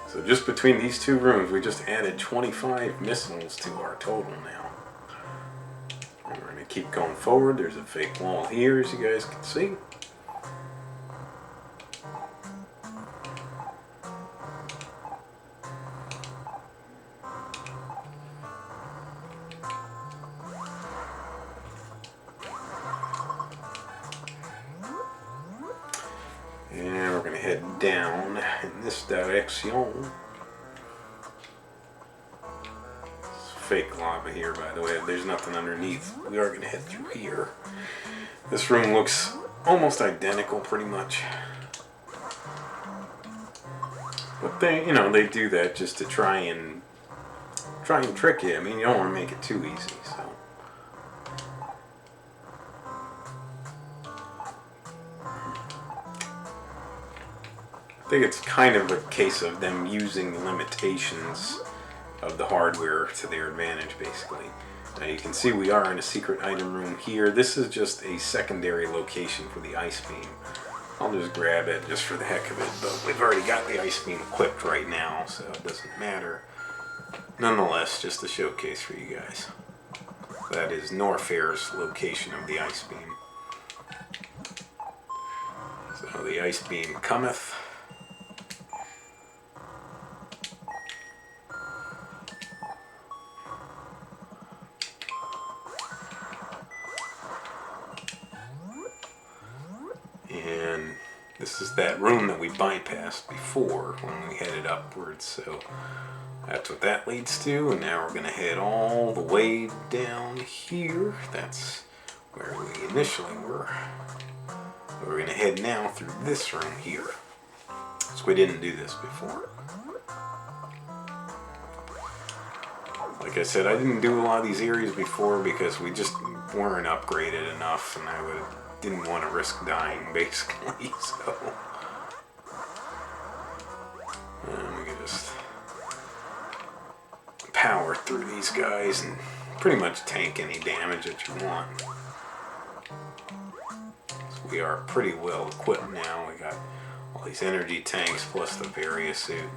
So just between these two rooms, we just added 25 missiles to our total now. And we're going to keep going forward. There's a fake wall here, as you guys can see. And we're going to head down in this direction. It's fake lava here, by the way. There's nothing underneath. We are going to head through here. This room looks almost identical, pretty much. But they do that just to try and trick you. I mean, you don't want to make it too easy, so. I think it's kind of a case of them using the limitations of the hardware to their advantage, basically. Now you can see we are in a secret item room here. This is just a secondary location for the ice beam. I'll just grab it just for the heck of it, but we've already got the ice beam equipped right now, so it doesn't matter. Nonetheless, just a showcase for you guys. That is Norfair's location of the ice beam. So the ice beam cometh. And this is that room that we bypassed before when we headed upwards, so that's what that leads to. And now we're going to head all the way down here. That's where we initially were. We're going to head now through this room here. So we didn't do this before. Like I said, I didn't do a lot of these areas before because we just weren't upgraded enough, and I didn't want to risk dying, basically. So, and we can just power through these guys and pretty much tank any damage that you want. So we are pretty well equipped now. We got all these energy tanks plus the various suit.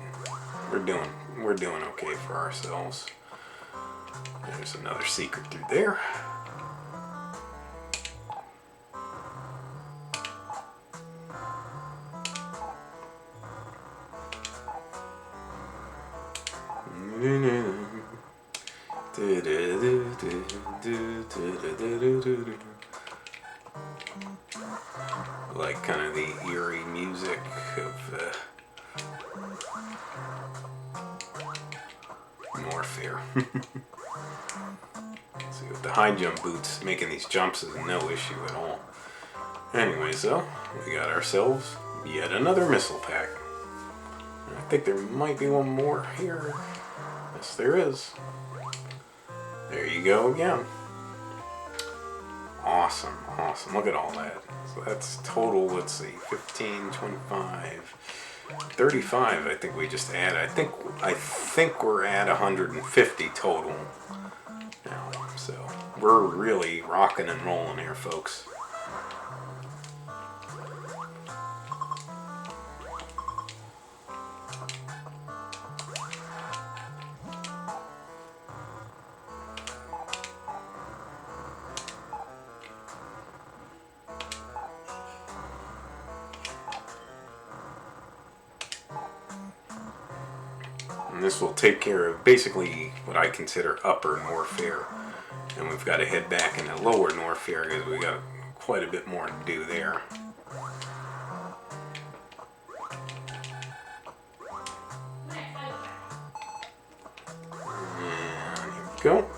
We're doing okay for ourselves. There's another secret through there. Like kind of the eerie music of Warfare. See, with the high jump boots, making these jumps is no issue at all. Anyway, so we got ourselves yet another missile pack. I think there might be one more here. Yes, there is. There you go again. Awesome, awesome. Look at all that. So that's total, let's see, 15, 25, 35 I think we just added. I think we're at 150 total now. So we're really rocking and rolling here, folks. And this will take care of basically what I consider upper Norfair. And we've got to head back into lower Norfair because we got quite a bit more to do there. And here we go.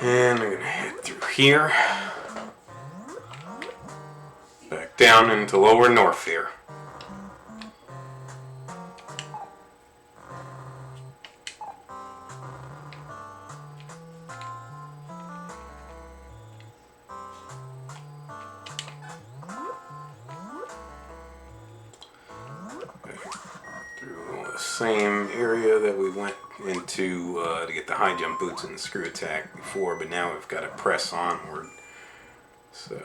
And I'm going to head through here, back down into lower Norfair. Through the same area that we went into to get the high jump boots and the screw attack before, but now we've got to press onward. So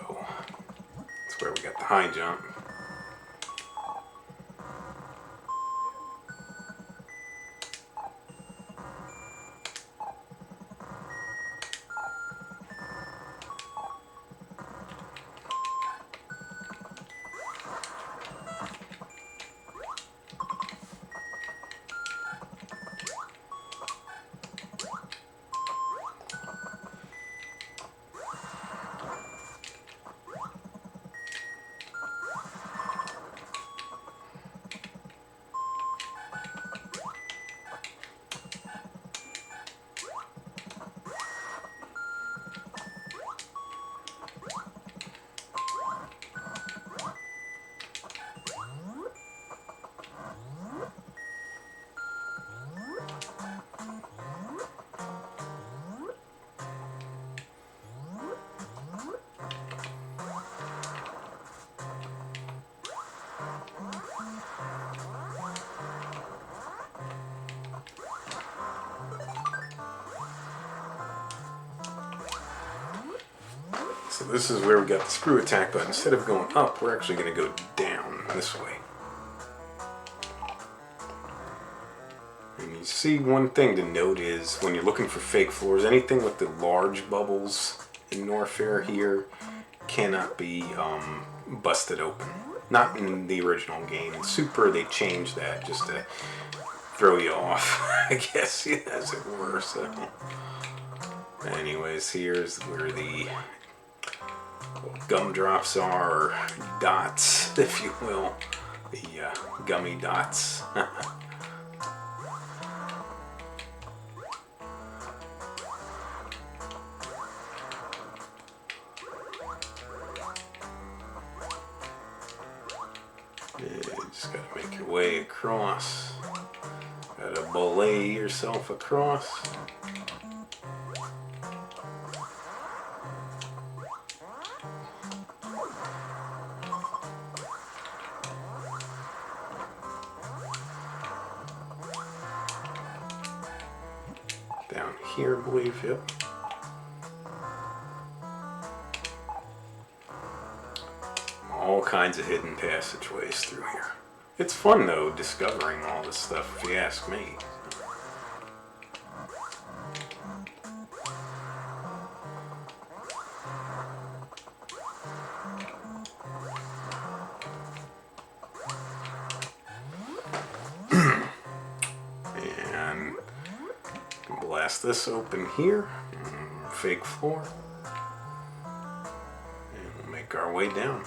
that's where we got the high jump. So this is where we got the screw attack, but instead of going up, we're actually going to go down this way. And You see, one thing to note is when you're looking for fake floors, anything with the large bubbles in Norfair here cannot be busted open. Not in the original game. In Super, they changed that just to throw you off, I guess, as it were. So, anyways, here's where the gumdrops are, or dots, if you will. The gummy dots. Just gotta make your way across. Gotta belay yourself across. Down here, I believe, yep. All kinds of hidden passageways through here. It's fun, though, discovering all this stuff, if you ask me. And blast this open here. Fake floor. And we'll make our way down.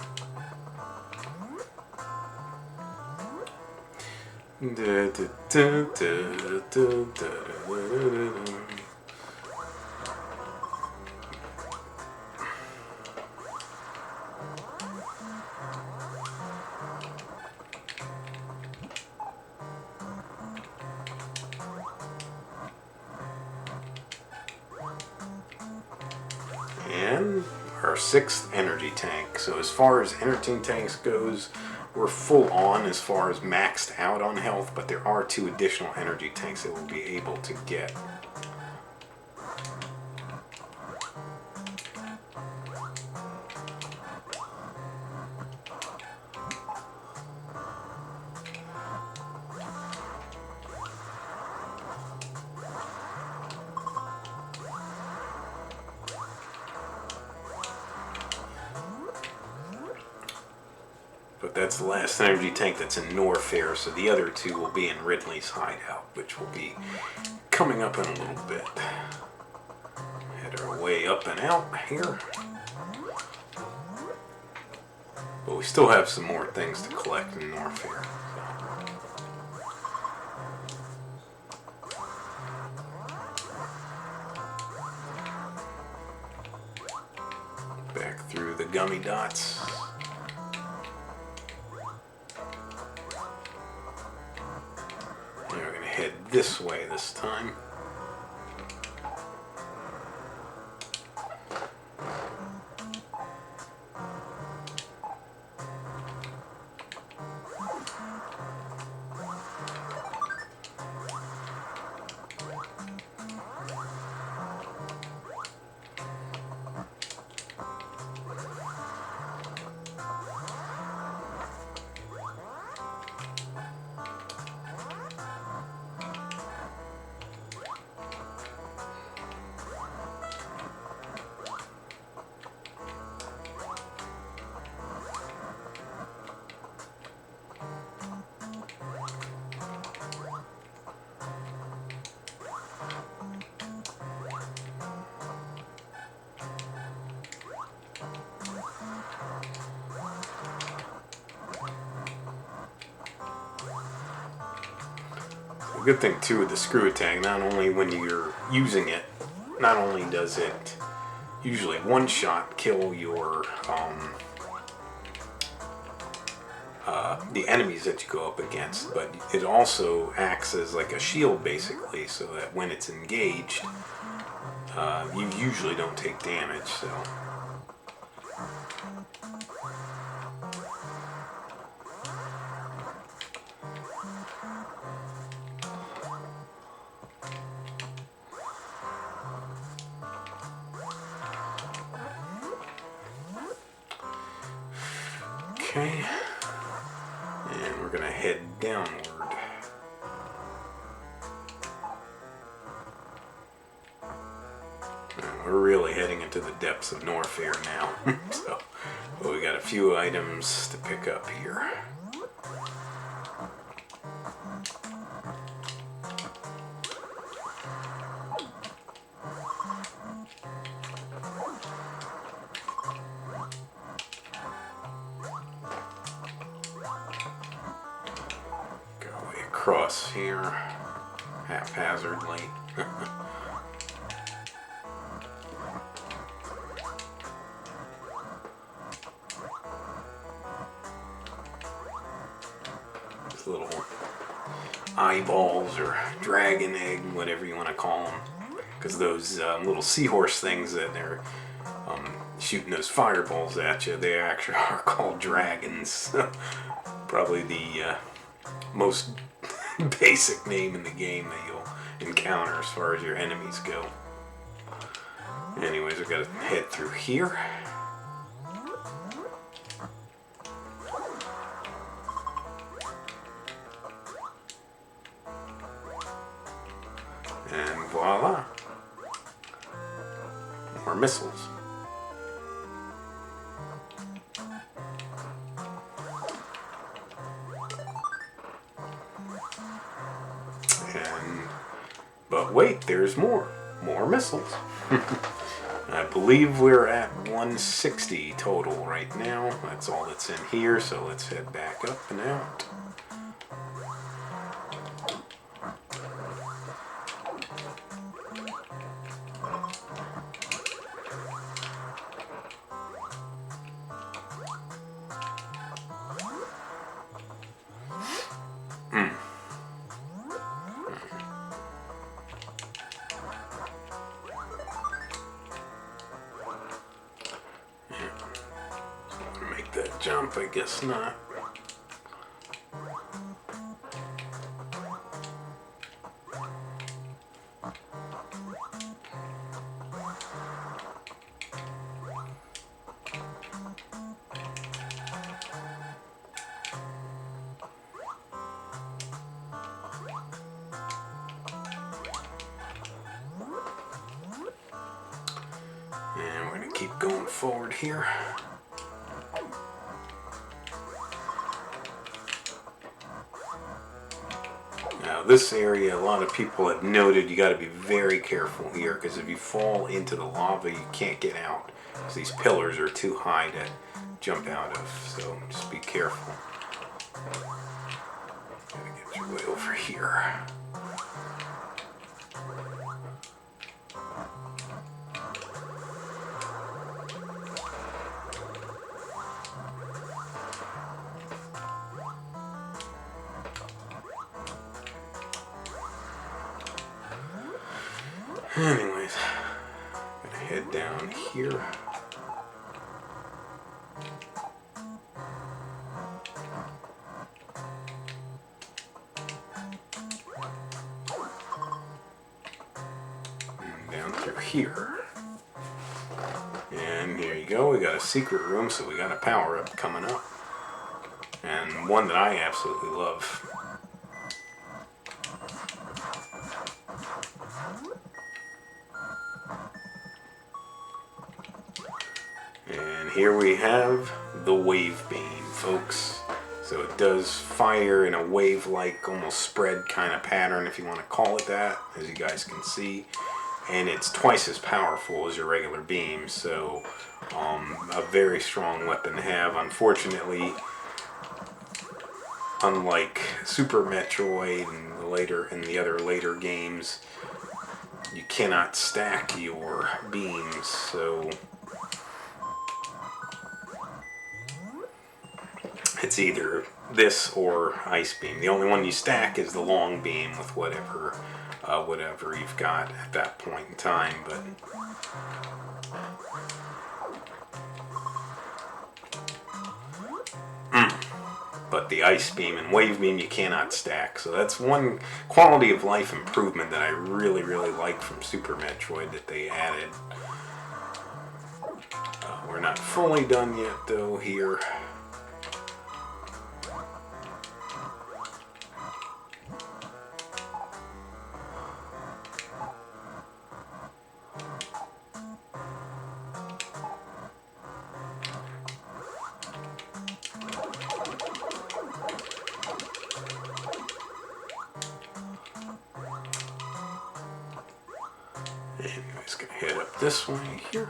And our 6th energy tank. So as far as energy tanks goes, we're full on as far as maxed out on health, but there are 2 additional energy tanks that we'll be able to get. But that's the last energy tank that's in Norfair, so the other 2 will be in Ridley's hideout, which will be coming up in a little bit. Head our way up and out here. But we still have some more things to collect in Norfair. Back through the gummy dots. We're going to head this way this time. The good thing too with the screw attack, not only when you're using it, not only does it usually one shot kill your the enemies that you go up against, but it also acts as like a shield basically, so that when it's engaged, you usually don't take damage. So. Okay, and we're gonna head downward. we're really heading into the depths of Norfair now. So, well, we got a few items to pick up here. Go way across here, haphazardly. Little eyeballs or dragon egg, whatever you want to call them, because those little seahorse things that they're shooting those fireballs at you, they actually are called dragons. Probably the most basic name in the game that you'll encounter as far as your enemies go. Anyways, we've got to head through here. And voila, more missiles. But wait, there's more missiles. I believe we're at 160 total right now. That's all that's in here, so let's head back up and out. Make that jump, I guess not. And we're going to keep going forward here. Now this area, a lot of people have noted you got to be very careful here, because if you fall into the lava you can't get out, because these pillars are too high to jump out of, so just be careful. Gotta get your way over here. Anyways, gonna head down here. And down through here. And here you go, we got a secret room, so we got a power up coming up. And one that I absolutely love. And here we have the wave beam, folks. So it does fire in a wave-like, almost spread kind of pattern, if you want to call it that, as you guys can see. And it's twice as powerful as your regular beam, so a very strong weapon to have. Unfortunately, unlike Super Metroid and the other later games, you cannot stack your beams, so it's either this or Ice Beam. The only one you stack is the long beam with whatever you've got at that point in time. But the Ice Beam and Wave Beam you cannot stack. So that's one quality of life improvement that I really, really like from Super Metroid that they added. We're not fully done yet though here. just gonna head up this way here.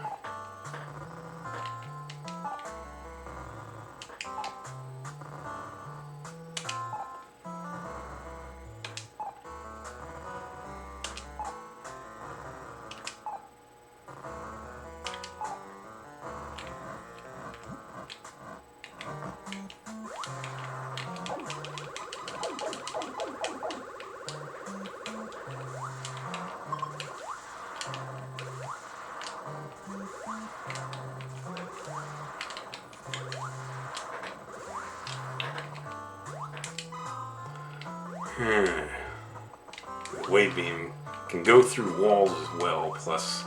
The wave beam can go through walls as well, plus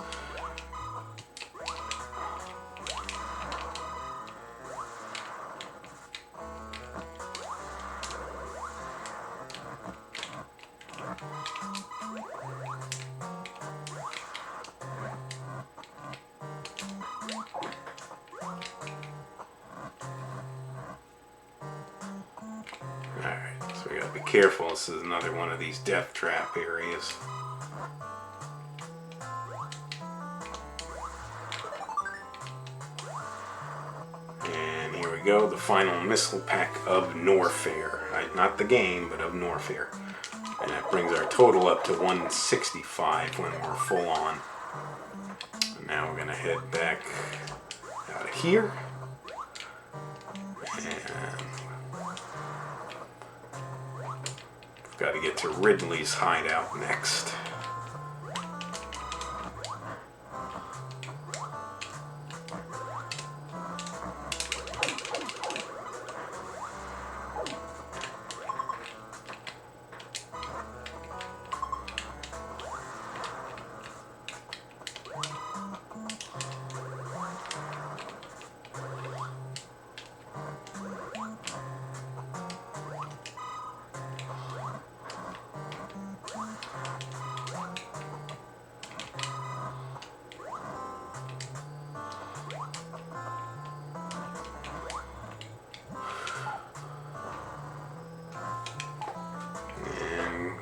so we gotta be careful. This is another one of these death trap areas. And here we go, the final missile pack of Norfair. Not the game, but of Norfair. And that brings our total up to 165 when we're full on. And now we're gonna head back out of here. Got to get to Ridley's hideout next.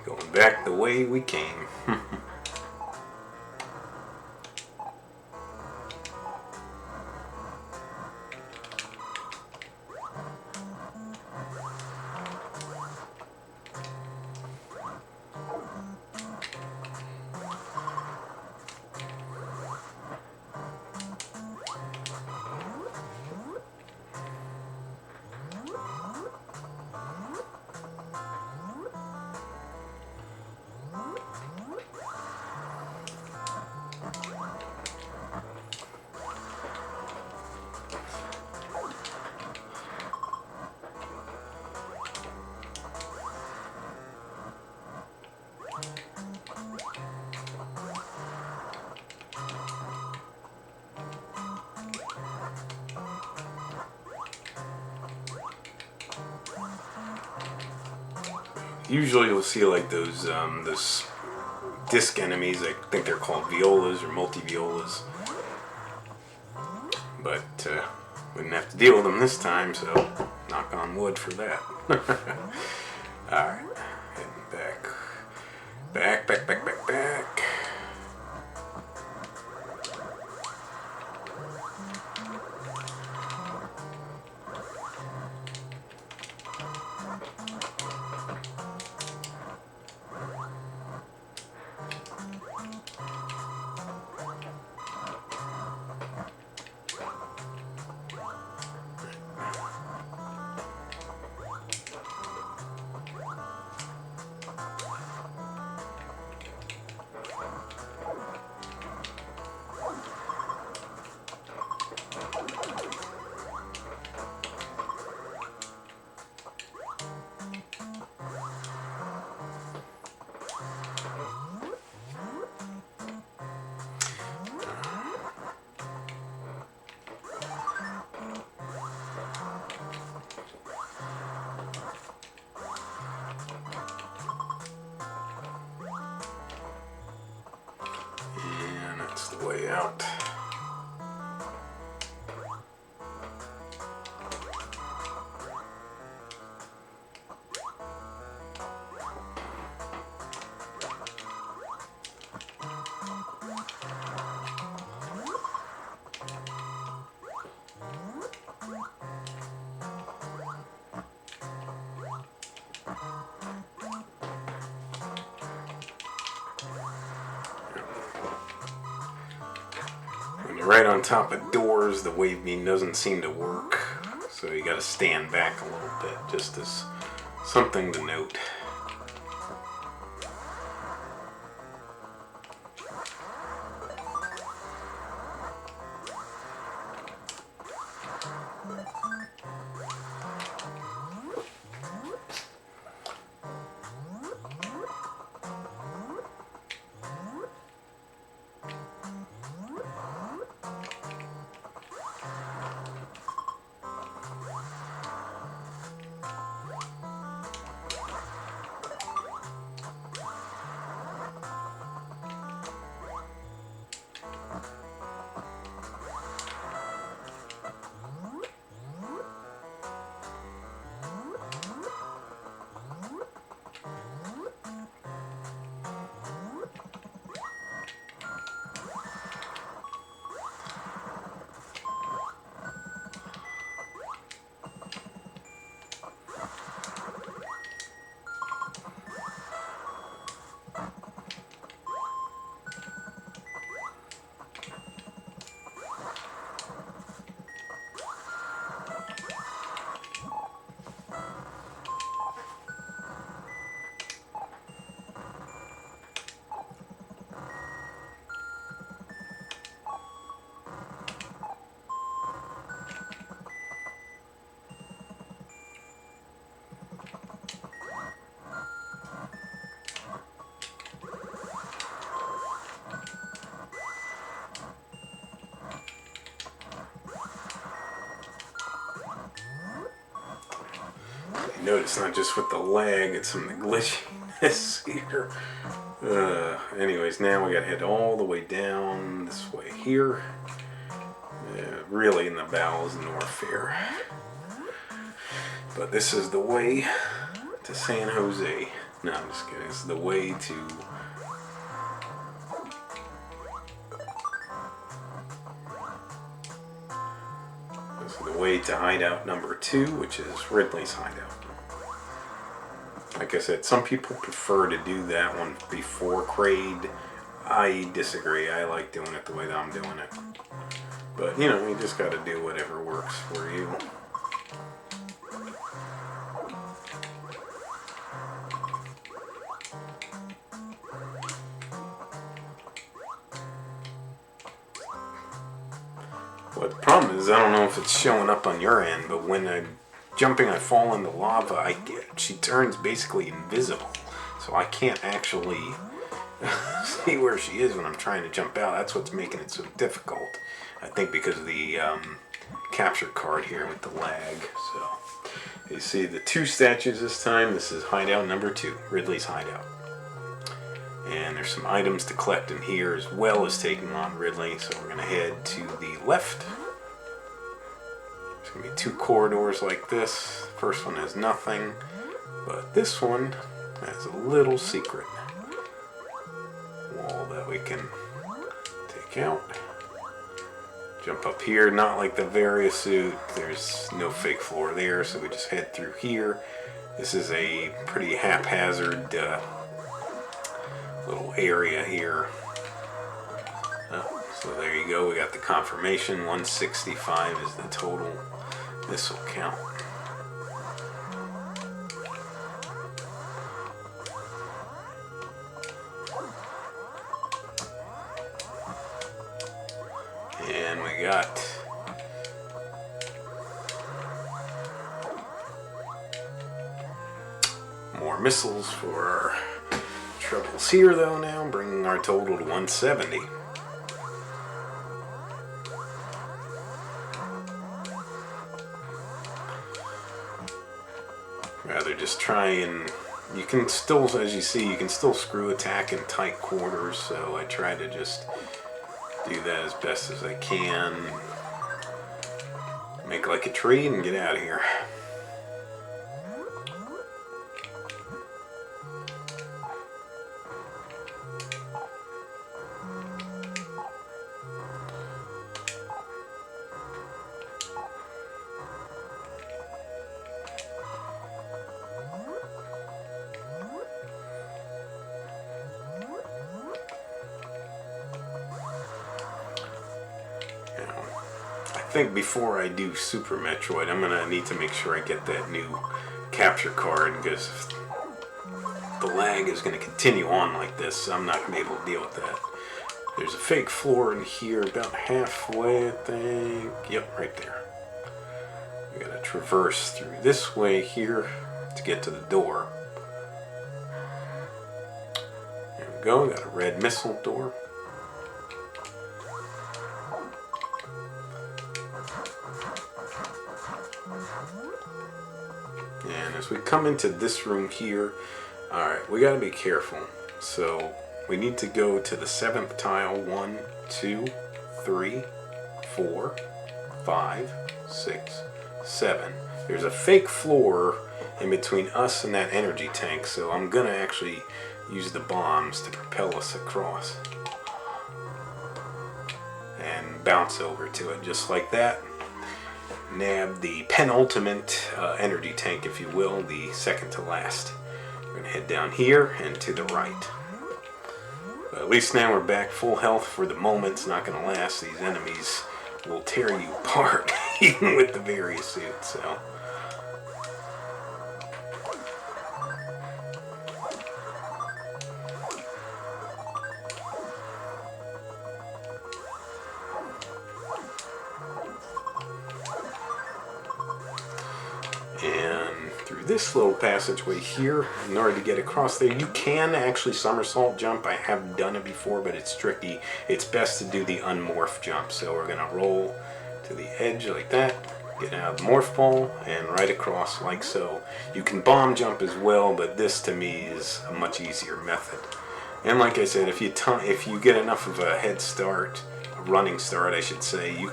Going back the way we came. Usually you'll see like those disc enemies. I think they're called violas or multi-violas. But wouldn't have to deal with them this time, so knock on wood for that. Alright, heading back. Back. The way out. right on top of doors, the wave beam doesn't seem to work. So you gotta stand back a little bit, just as something to note. Notice not just with the lag, it's some of the glitchiness here. Anyways, now we gotta head all the way down this way here. Really in the bowels of North here. But this is the way to San Jose. No, I'm just kidding. This is the way to... This is the way to hideout number 2, which is Ridley's hideout. Like I said, some people prefer to do that one before Kraid. I disagree. I like doing it the way that I'm doing it. But, you know, you just got to do whatever works for you. But the problem is, I don't know if it's showing up on your end, but when I'm jumping, I fall in the lava, she turns basically invisible. So I can't actually see where she is when I'm trying to jump out. That's what's making it so difficult. I think because of the capture card here with the lag. So you see the 2 statues this time. This is hideout number 2, Ridley's hideout. And there's some items to collect in here as well as taking on Ridley. So we're going to head to the left. There's going to be 2 corridors like this. First one has nothing, but this one has a little secret wall that we can take out. Jump up here, not like the Varia suit. There's no fake floor there, so we just head through here. This is a pretty haphazard little area here. So there you go, we got the confirmation. 165 is the total. This will count. And we got more missiles for our troubles here though now, bringing our total to 170. Rather just try and, you can still, as you see, you can still screw attack in tight quarters, so I try to just do that as best as I can. Make like a tree and get out of here. think before I do Super Metroid, I'm gonna need to make sure I get that new capture card, because the lag is gonna continue on like this. I'm not gonna be able to deal with that. There's a fake floor in here, about halfway, I think. Yep, right there. We gotta traverse through this way here to get to the door. There we go. Got a red missile door. And as we come into this room here, alright, we gotta be careful. So we need to go to the 7th tile. 1, 2, 3, 4, 5, 6, 7. There's a fake floor in between us and that energy tank, so I'm gonna actually use the bombs to propel us across. And bounce over to it just like that. Nab the penultimate energy tank, if you will, the second to last. We're going to head down here and to the right. But at least now we're back full health for the moment. It's not going to last. These enemies will tear you apart, even with the various suits. So. And through this little passageway here, in order to get across there, you can actually somersault jump. I have done it before, but it's tricky. It's best to do the unmorph jump. So we're going to roll to the edge like that, get out of the morph ball, and right across like so. You can bomb jump as well, but this to me is a much easier method. And like I said, if you get enough of a head start, a running start I should say, you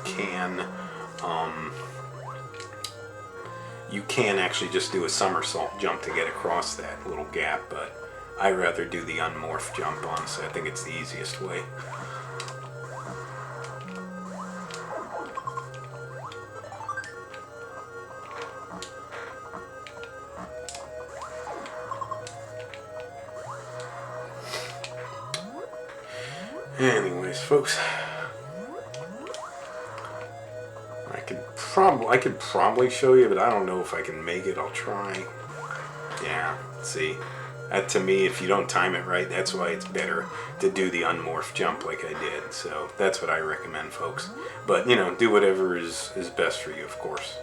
can actually just do a somersault jump to get across that little gap, but I rather do the unmorph jump, honestly. I think it's the easiest way. Anyways, folks, I could probably show you, but I don't know if I can make it. I'll try. Yeah, see, that to me, if you don't time it right, that's why it's better to do the unmorph jump like I did. So that's what I recommend, folks. But you know, do whatever is best for you, of course.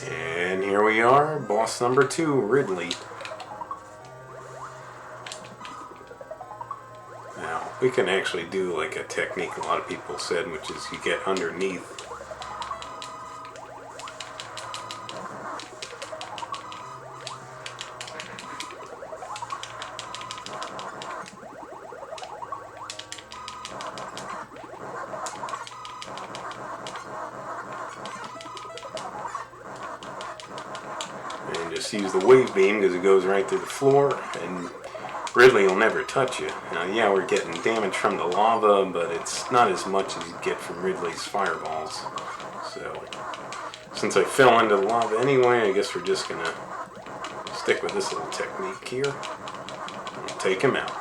And here we are, boss number 2, Ridley. Now, we can actually do like a technique a lot of people said, which is you get underneath. And just use the wave beam because it goes right through the floor, and Ridley will never touch you. Now, yeah, we're getting damage from the lava, but it's not as much as you get from Ridley's fireballs. So, since I fell into the lava anyway, I guess we're just gonna stick with this little technique here and take him out.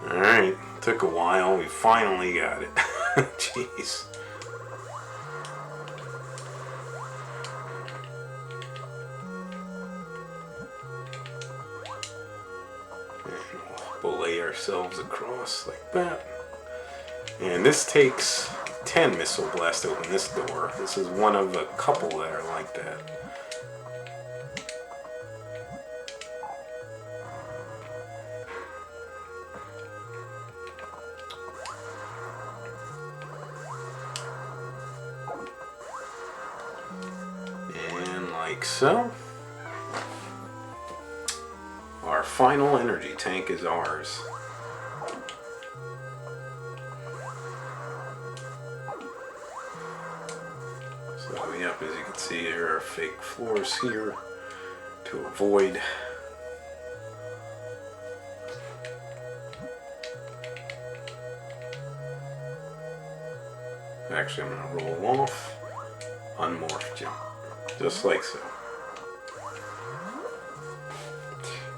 Alright, took a while, we finally got it. Jeez. And we'll belay ourselves across like that. And this takes 10 missile blasts to open this door. This is one of a couple that are like that. And like so. Our final energy tank is ours. So, yep, as you can see, there are fake floors here to avoid. Actually, I'm going to roll off, unmorph jump, just like so.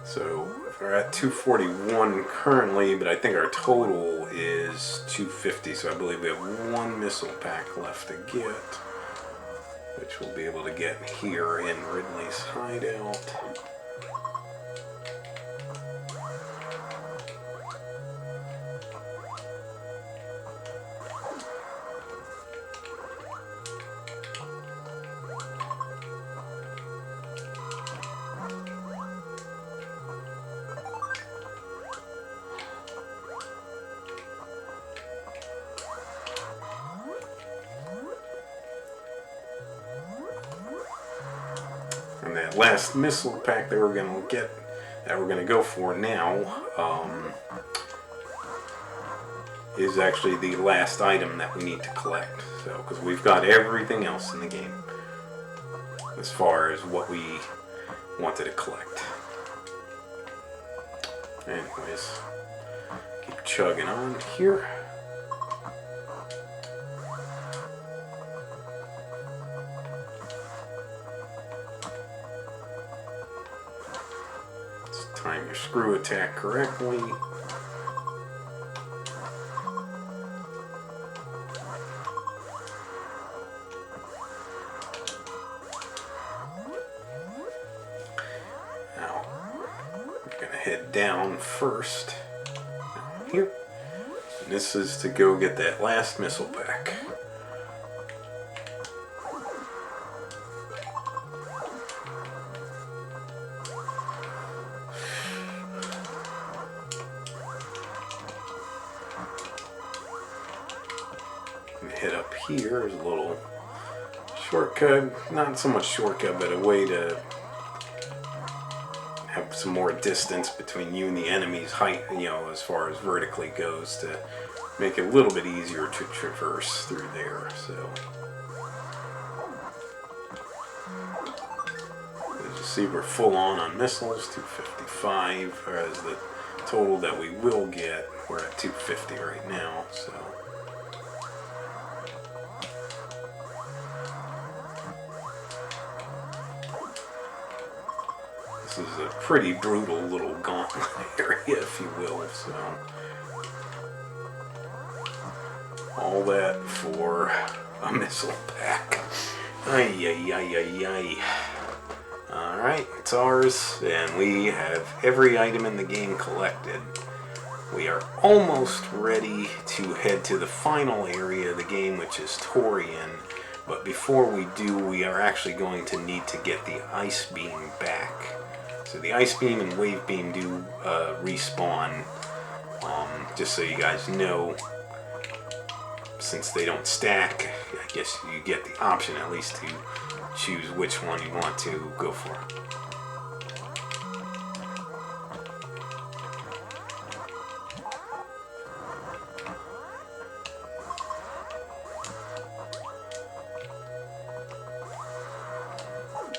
So we're at 241 currently, but I think our total is 250, so I believe we have one missile pack left to get, which we'll be able to get here in Ridley's hideout. And that last missile pack that we're gonna get, that we're gonna go for now, is actually the last item that we need to collect. So, because we've got everything else in the game as far as what we wanted to collect. Anyways, keep chugging on here. Time your screw attack correctly. Now, we're going to head down first. Down here. And this is to go get that last missile pack. Head up here is a little shortcut, not so much shortcut, but a way to have some more distance between you and the enemy's height, you know, as far as vertically goes, to make it a little bit easier to traverse through there. So, as you see, we're full on missiles, 255 as the total that we will get. We're at 250 right now, so. This is a pretty brutal little gauntlet area, if you will, so all that for a missile pack. Ay, ay, ay, ay, ay. Alright, it's ours, and we have every item in the game collected. We are almost ready to head to the final area of the game, which is Torian. But before we do, we are actually going to need to get the Ice Beam back. So the Ice Beam and Wave Beam do respawn, just so you guys know. Since they don't stack, I guess you get the option at least to choose which one you want to go for.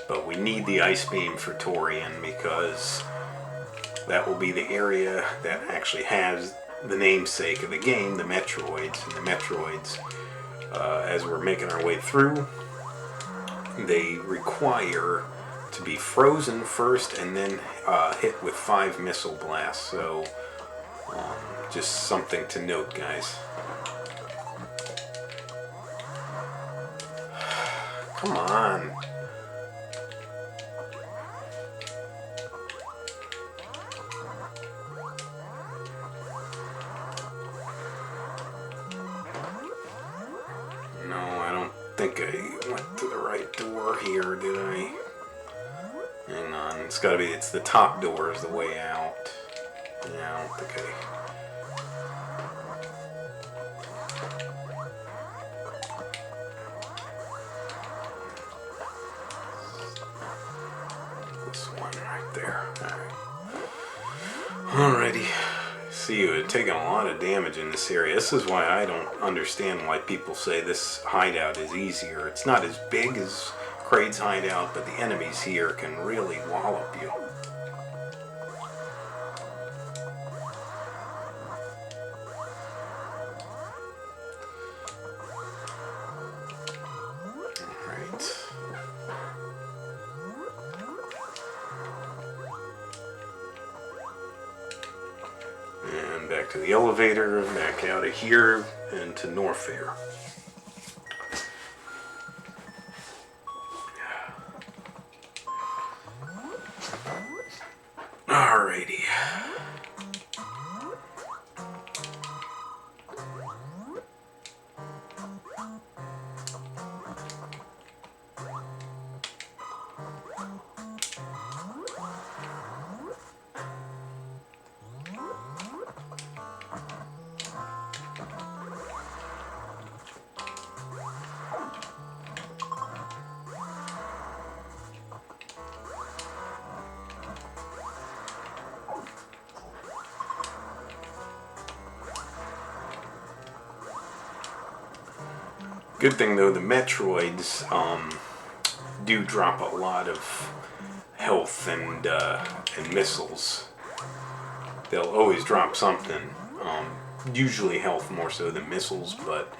But we need the Ice Beam for Torian because that will be the area that actually has the namesake of the game, the Metroids. And the Metroids, as we're making our way through, they require to be frozen first and then hit with 5 missile blasts. So just something to note, guys. Come on. think I went to the right door here, did I? Hang on, it's gotta be, it's the top door is the way out. Yeah, I don't think this one right there. Alright. Alrighty. See, you had taken a lot of damage in this area. This is why I don't understand why people say this hideout is easier. It's not as big as Kraid's hideout, but the enemies here can really wallop you. Alright. And back to the elevator, back out of here, and to Norfair. Alrighty. Good thing though, the Metroids do drop a lot of health and missiles. They'll always drop something. Usually health more so than missiles, but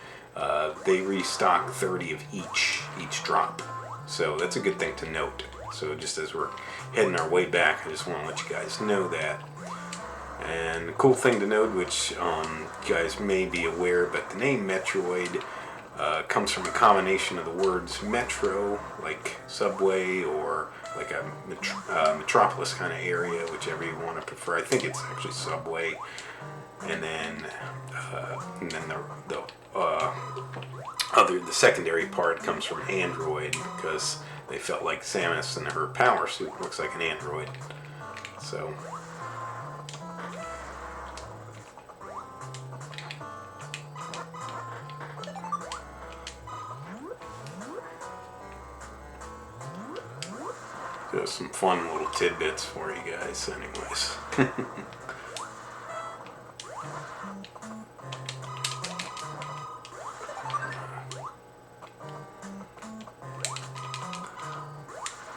they restock 30 of each drop. So that's a good thing to note. So just as we're heading our way back, I just want to let you guys know that. And a cool thing to note, which you guys may be aware, but the name Metroid comes from a combination of the words metro, like subway, or like a metropolis kind of area, whichever you want to prefer. I think it's actually subway. And then the secondary part comes from android, because they felt like Samus in her power suit looks like an android. So. Just some fun little tidbits for you guys, anyways.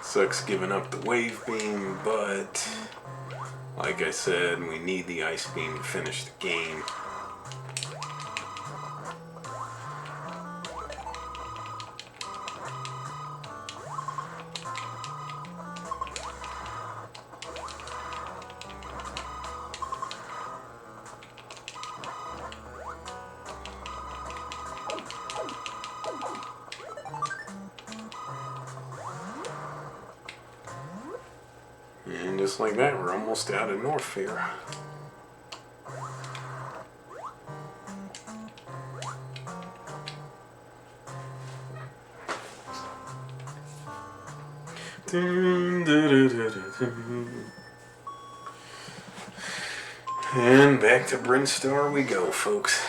Sucks giving up the wave beam, but like I said, we need the ice beam to finish the game. And just like that, we're almost out of Norfair. And back to Brinstar we go, folks.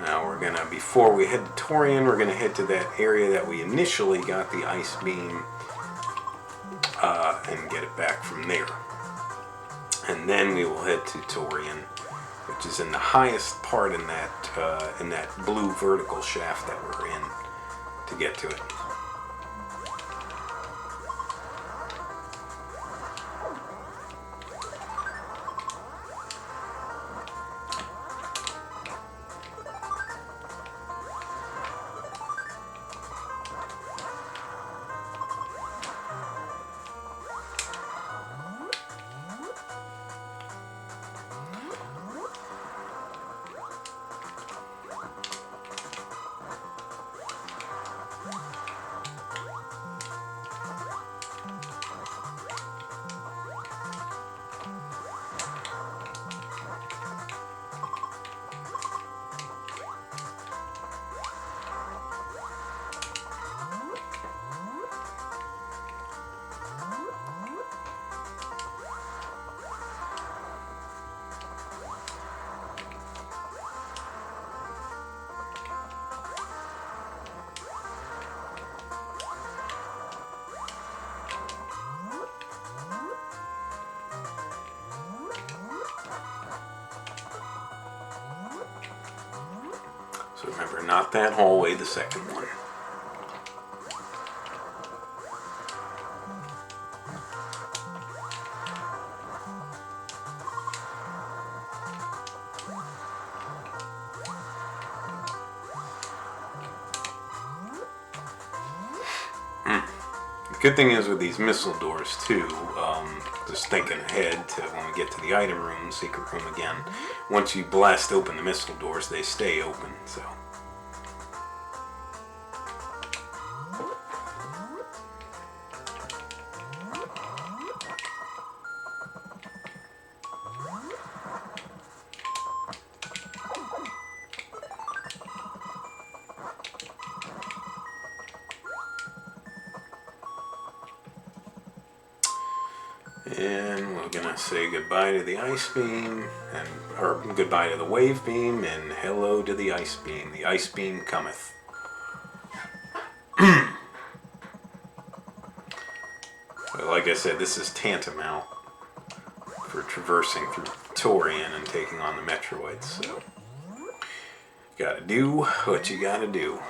Now we're gonna, before we head to Torian, we're gonna head to that area that we initially got the ice beam and get it back from there. And then we will head to Torian, which is in the highest part in that blue vertical shaft that we're in to get to it. Remember, not that hallway, the second one. Good thing is with these missile doors too, just thinking ahead to when we get to the item room, secret room again, once you blast open the missile doors, they stay open, so. And we're gonna say goodbye to the ice beam, or goodbye to the wave beam, and hello to the ice beam. The ice beam cometh. But like I said, this is tantamount for traversing through Torian and taking on the Metroids. So, you gotta do what you gotta do.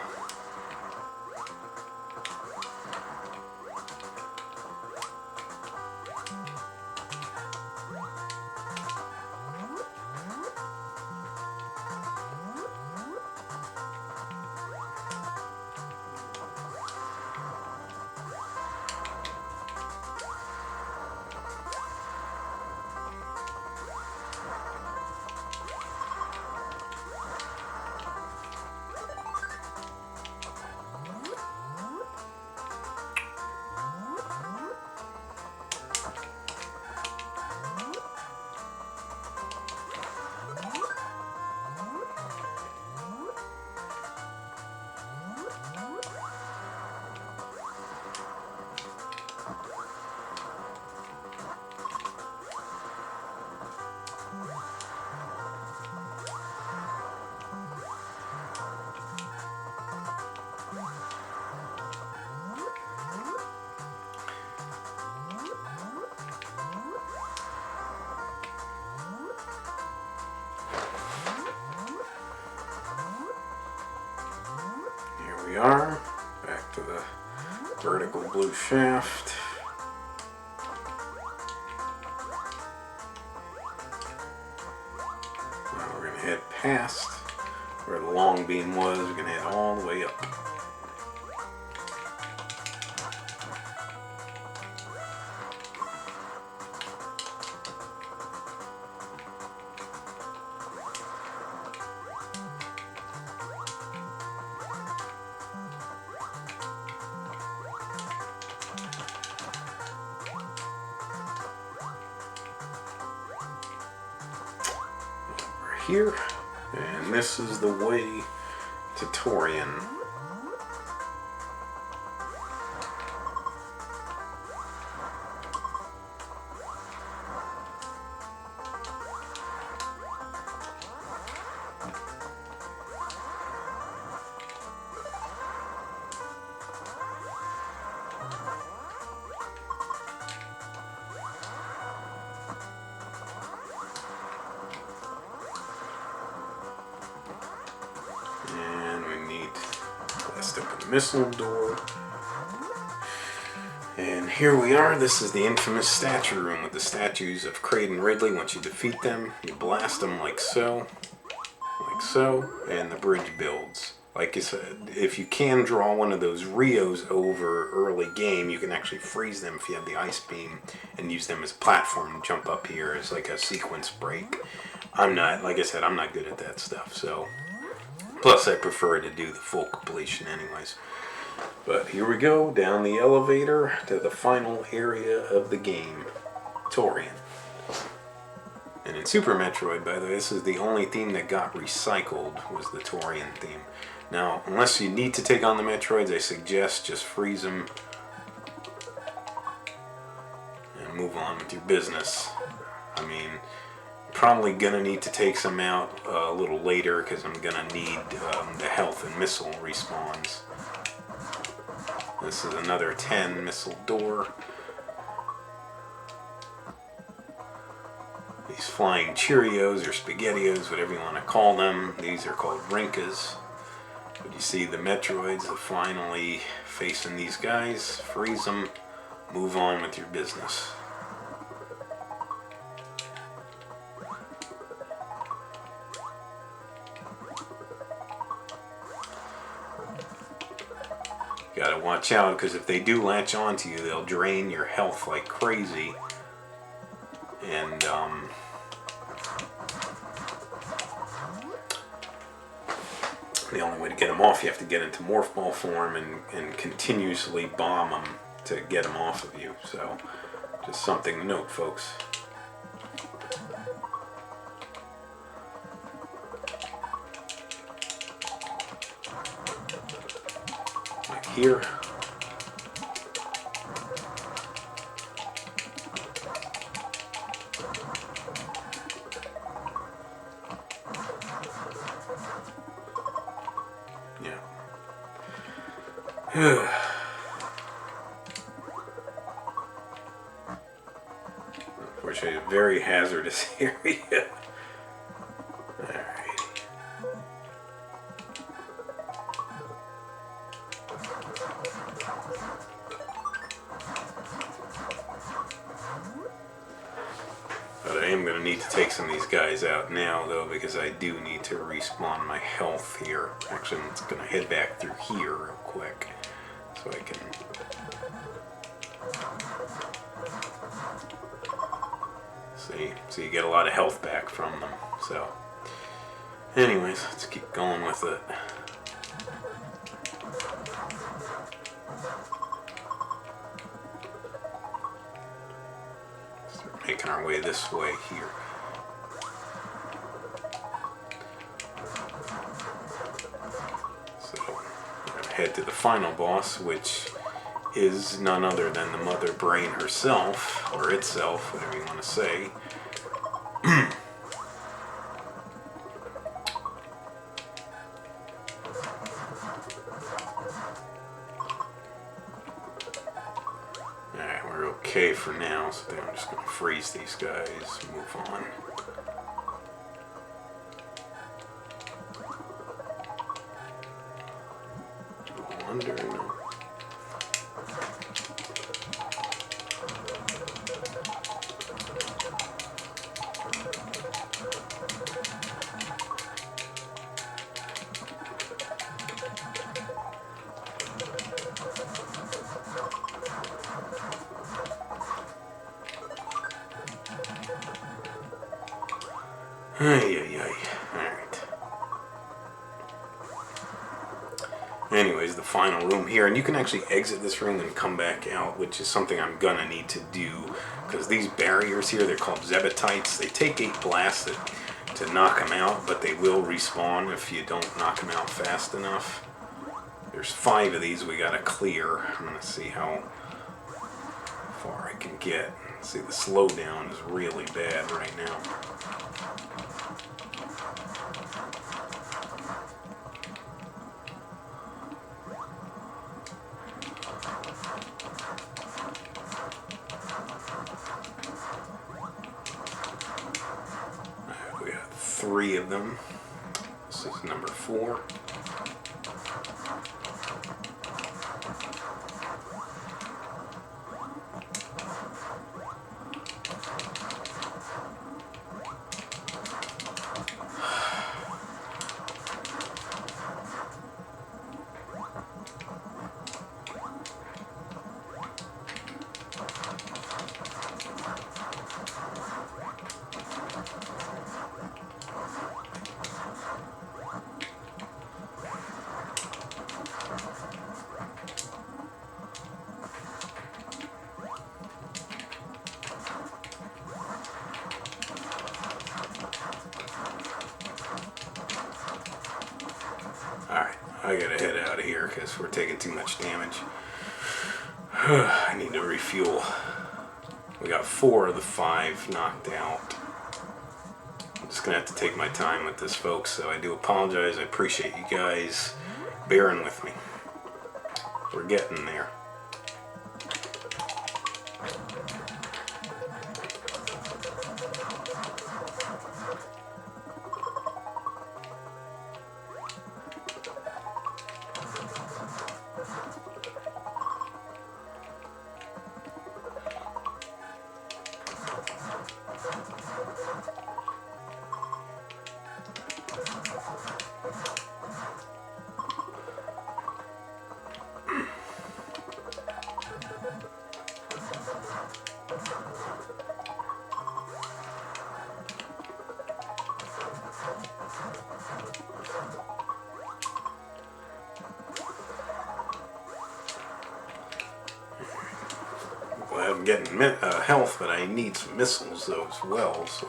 We are back to the vertical blue shaft. Now we're going to head past where the long beam was. We're going to head all the way up. Here, and this is the way to Torian. Missile door. And here we are. This is the infamous statue room with the statues of Kraid and Ridley. Once you defeat them, you blast them like so, and the bridge builds. Like I said, if you can draw one of those Rios over early game, you can actually freeze them if you have the ice beam and use them as a platform to jump up here as like a sequence break. I'm not, like I said, I'm not good at that stuff, so. Plus, I prefer to do the full completion anyways. But here we go, down the elevator to the final area of the game, Torian. And in Super Metroid, by the way, this is the only theme that got recycled, was the Torian theme. Now, unless you need to take on the Metroids, I suggest just freeze them and move on with your business. I mean, probably gonna need to take some out a little later because I'm gonna need the health and missile respawns. This is another 10 missile door. These flying Cheerios or SpaghettiOs, whatever you want to call them, these are called Rinkas. see the Metroids are finally facing these guys. Freeze them. Move on with your business. Gotta watch out, because if they do latch onto you, they'll drain your health like crazy. And the only way to get them off, you have to get into morph ball form and continuously bomb them to get them off of you. So, just something to note, folks. Like here. Yeah. Unfortunately, a very hazardous area. Alright. But I am going to need to take some of these guys out now, though, because I do need to respawn my health here. Actually, I'm just going to head back through here real quick, so I can... See, you get a lot of health back from them. So, anyways, let's keep going with it. Start making our way this way here. So, we're going to head to the final boss, which is none other than the Mother Brain herself, or itself, whatever you want to say. Alright, we're okay for now, so I'm just going to freeze these guys, move on. Go under, no. Alright. Anyways, the final room here, and you can actually exit this room and come back out, which is something I'm gonna need to do, because these barriers here, they're called Zebatites. They take 8 blasts to knock them out, but they will respawn if you don't knock them out fast enough. There's 5 of these we gotta clear. I'm gonna see how far I can get. See, the slowdown is really bad right now. We got 3 of them. This is number 4. Alright, I gotta head out of here because we're taking too much damage. I need to refuel. We got 4 of the 5 knocked out. I'm just gonna have to take my time with this, folks, so I do apologize. I appreciate you guys bearing with me. We're getting there. I'm getting health, but I need some missiles though as well. So.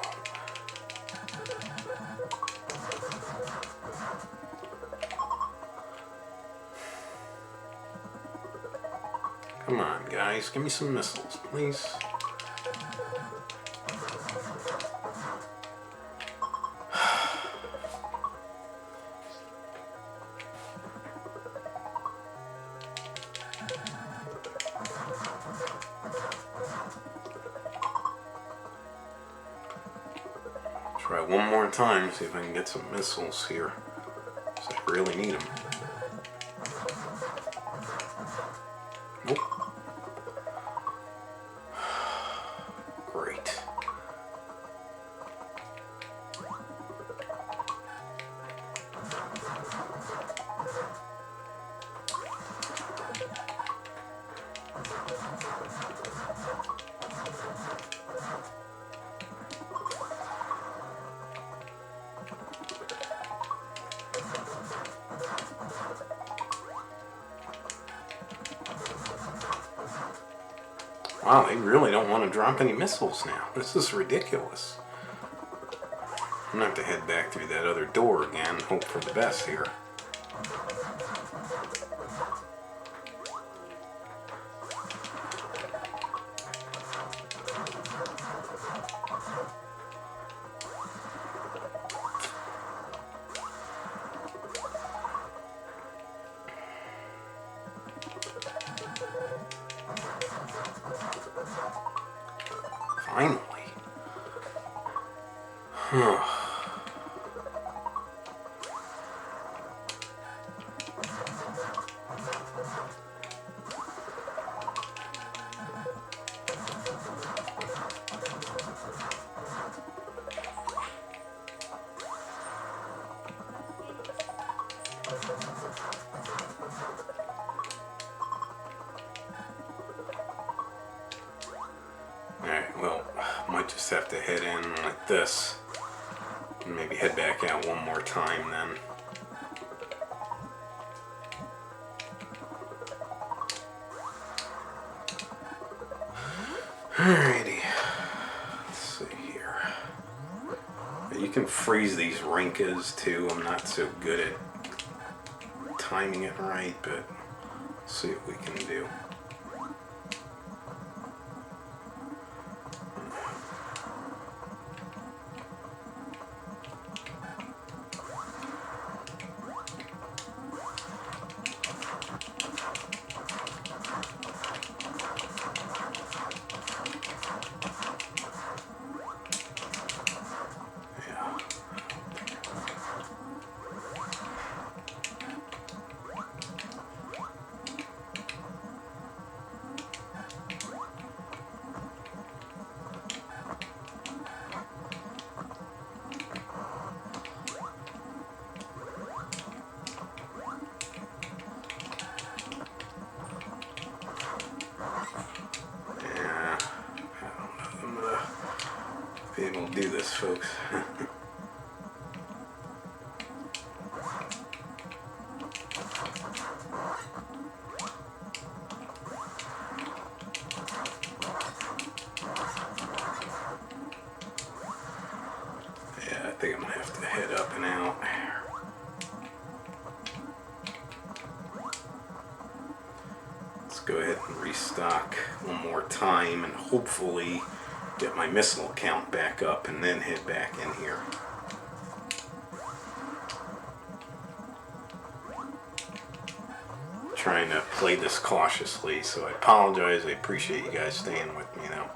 Come on, guys, give me some missiles, please. Try one more time, see if I can get some missiles here. So I really need them. Nope. Great. Wow, they really don't want to drop any missiles now. This is ridiculous. I'm going to have to head back through that other door again, hope for the best here. Finally. Alright, well, might just have to head in like this. And maybe head back out one more time then. Alrighty. Let's see here. You can freeze these rinkas too. I'm not so good at timing it right, but let's see what we can do. Be able to do this, folks. Yeah, I think I'm gonna have to head up and out. Let's go ahead and restock one more time and hopefully get my missile count back up and then head back in here. Trying to play this cautiously, so I apologize. I appreciate you guys staying with me though.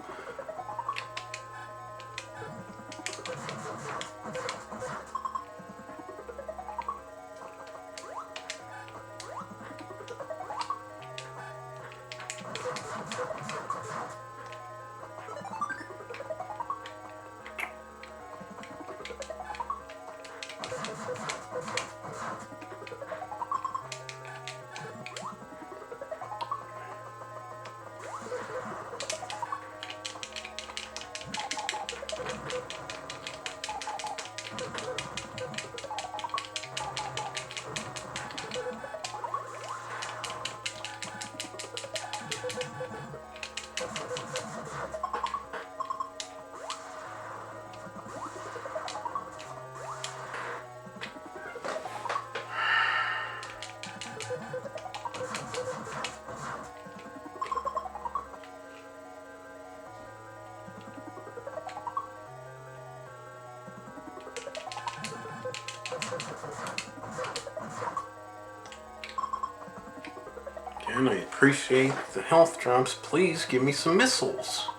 And I appreciate the health drops. Please give me some missiles.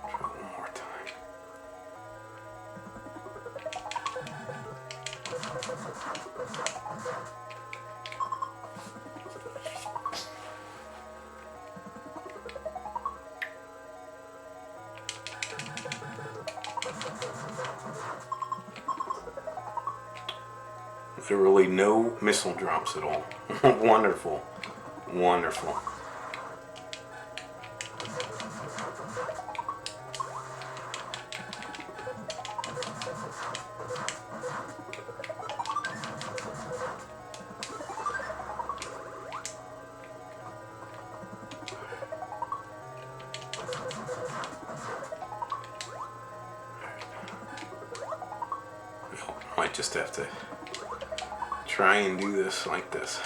Try one more time. Literally no missile drops at all. Wonderful. Wonderful. Might just have to try and do this like this.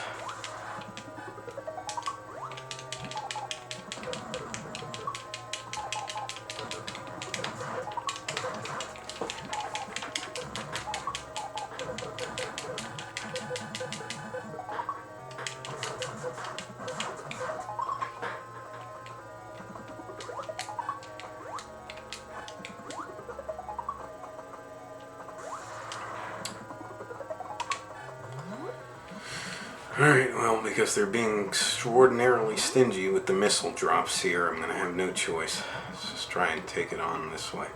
Alright, well, because they're being extraordinarily stingy with the missile drops here, I'm going to have no choice. Let's just try and take it on this way.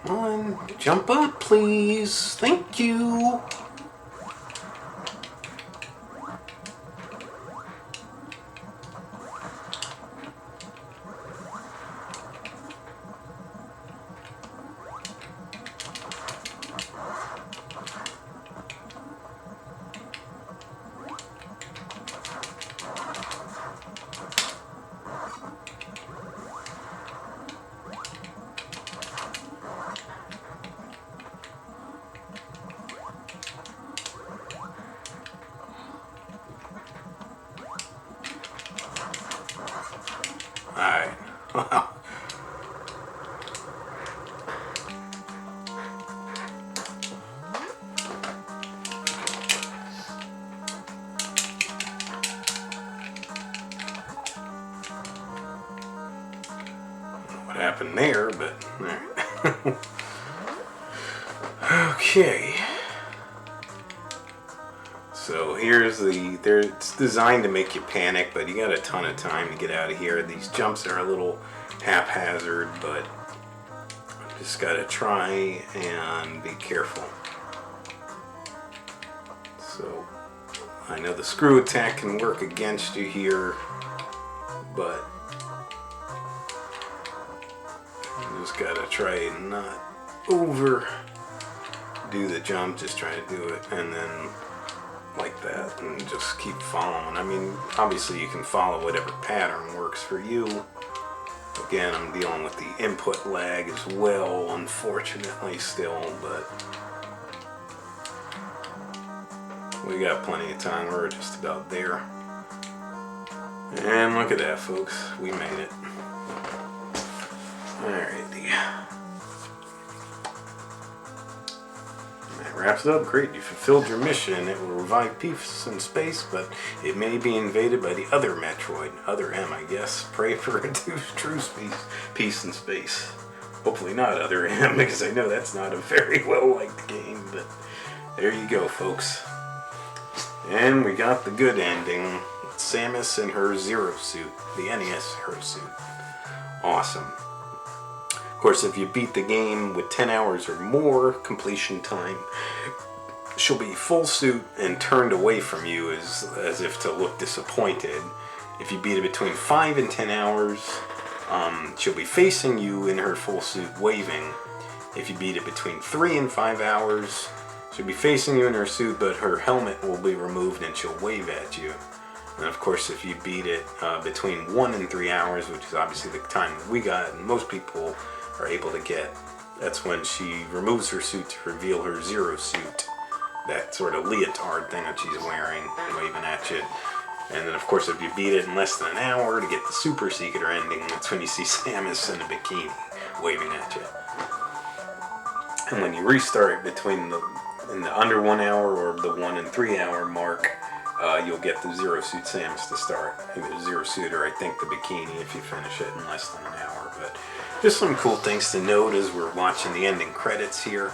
Come on, jump up, please. Thank you. Alright. Wow. What happened there, but alright. Okay. So here's it's designed to make you panic, but you got a ton of time to get out of here. These jumps are a little haphazard, but just gotta try and be careful. So I know the screw attack can work against you here, but you just gotta try and not overdo the jump. Just try to do it, and then like that, and just keep following. I mean, obviously you can follow whatever pattern works for you. Again, I'm dealing with the input lag as well, unfortunately, still, but We got plenty of time. We're just about there. And look at that, folks. We made it. Alrighty. That wraps it up. Great. You fulfilled your mission. It will revive peace in space, but it may be invaded by the other Metroid. Other M, I guess. Pray for reduced true peace in space. Hopefully not other M, because I know that's not a very well-liked game, but there you go, folks. And we got the good ending. Samus in her Zero suit, the NES Hero suit. Awesome. Of course, if you beat the game with 10 hours or more completion time, she'll be full suit and turned away from you as if to look disappointed. If you beat it between 5 and 10 hours, she'll be facing you in her full suit waving. If you beat it between 3 and 5 hours, she'll be facing you in her suit, but her helmet will be removed and she'll wave at you. And of course, if you beat it between 1 and 3 hours, which is obviously the time that we got and most people are able to get, that's when she removes her suit to reveal her Zero suit. That sort of leotard thing that she's wearing, waving at you. And then of course, if you beat it in less than an hour to get the super secret ending, that's when you see Samus in a bikini waving at you. And when you restart between in the under 1 hour or the 1 and 3 hour mark, you'll get the Zero suit Samus to start. Either Zero suit or I think the bikini if you finish it in less than an hour. But just some cool things to note as we're watching the ending credits here.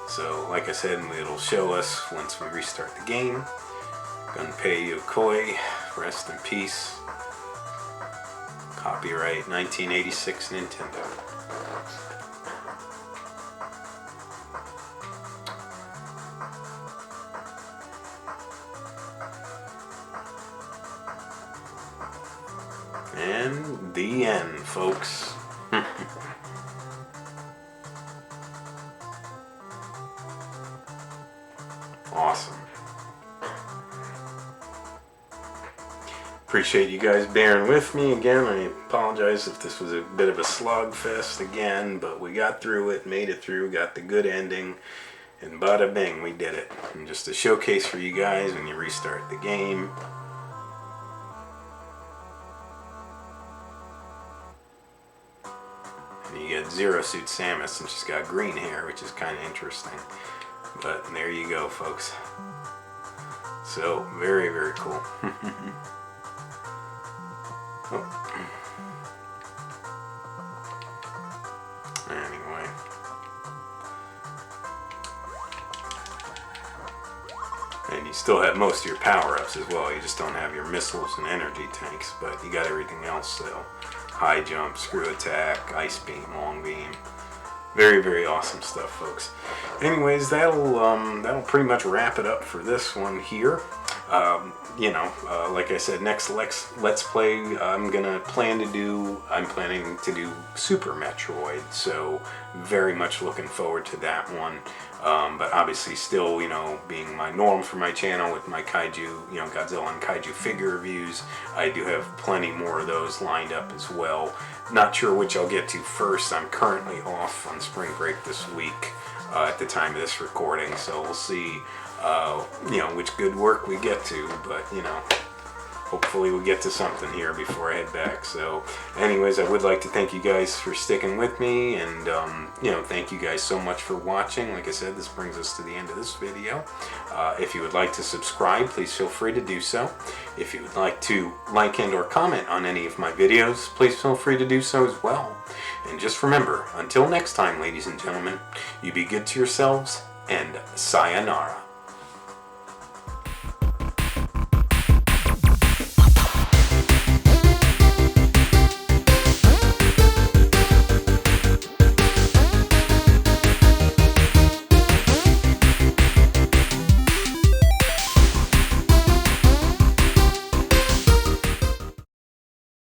So like I said, it'll show us once we restart the game. Gunpei Yokoi, rest in peace. Copyright 1986 Nintendo. And the end, folks. Awesome. Appreciate you guys bearing with me again. I apologize if this was a bit of a slogfest again, but we got through it, made it through, got the good ending, and bada bing, we did it. And just a showcase for you guys when you restart the game. And you get Zero Suit Samus, and she's got green hair, which is kind of interesting. But there you go, folks. So, very, very cool. Oh. Anyway. And you still have most of your power-ups as well. You just don't have your missiles and energy tanks, but you got everything else still. High jump, screw attack, ice beam, long beam. Very, very awesome stuff, folks. Anyways, that'll pretty much wrap it up for this one here. Like I said, next Let's Play I'm planning to do Super Metroid, so very much looking forward to that one. But obviously still, being my norm for my channel with my kaiju, Godzilla and kaiju figure reviews, I do have plenty more of those lined up as well. Not sure which I'll get to first. I'm currently off on spring break this week at the time of this recording, so we'll see which good work we get to, but hopefully we'll get to something here before I head back. So anyways, I would like to thank you guys for sticking with me, and thank you guys so much for watching. Like I said, this brings us to the end of this video. If you would like to subscribe, please feel free to do so. If you would like to like and or comment on any of my videos, please feel free to do so as well. And just remember, until next time, ladies and gentlemen, you be good to yourselves, and sayonara.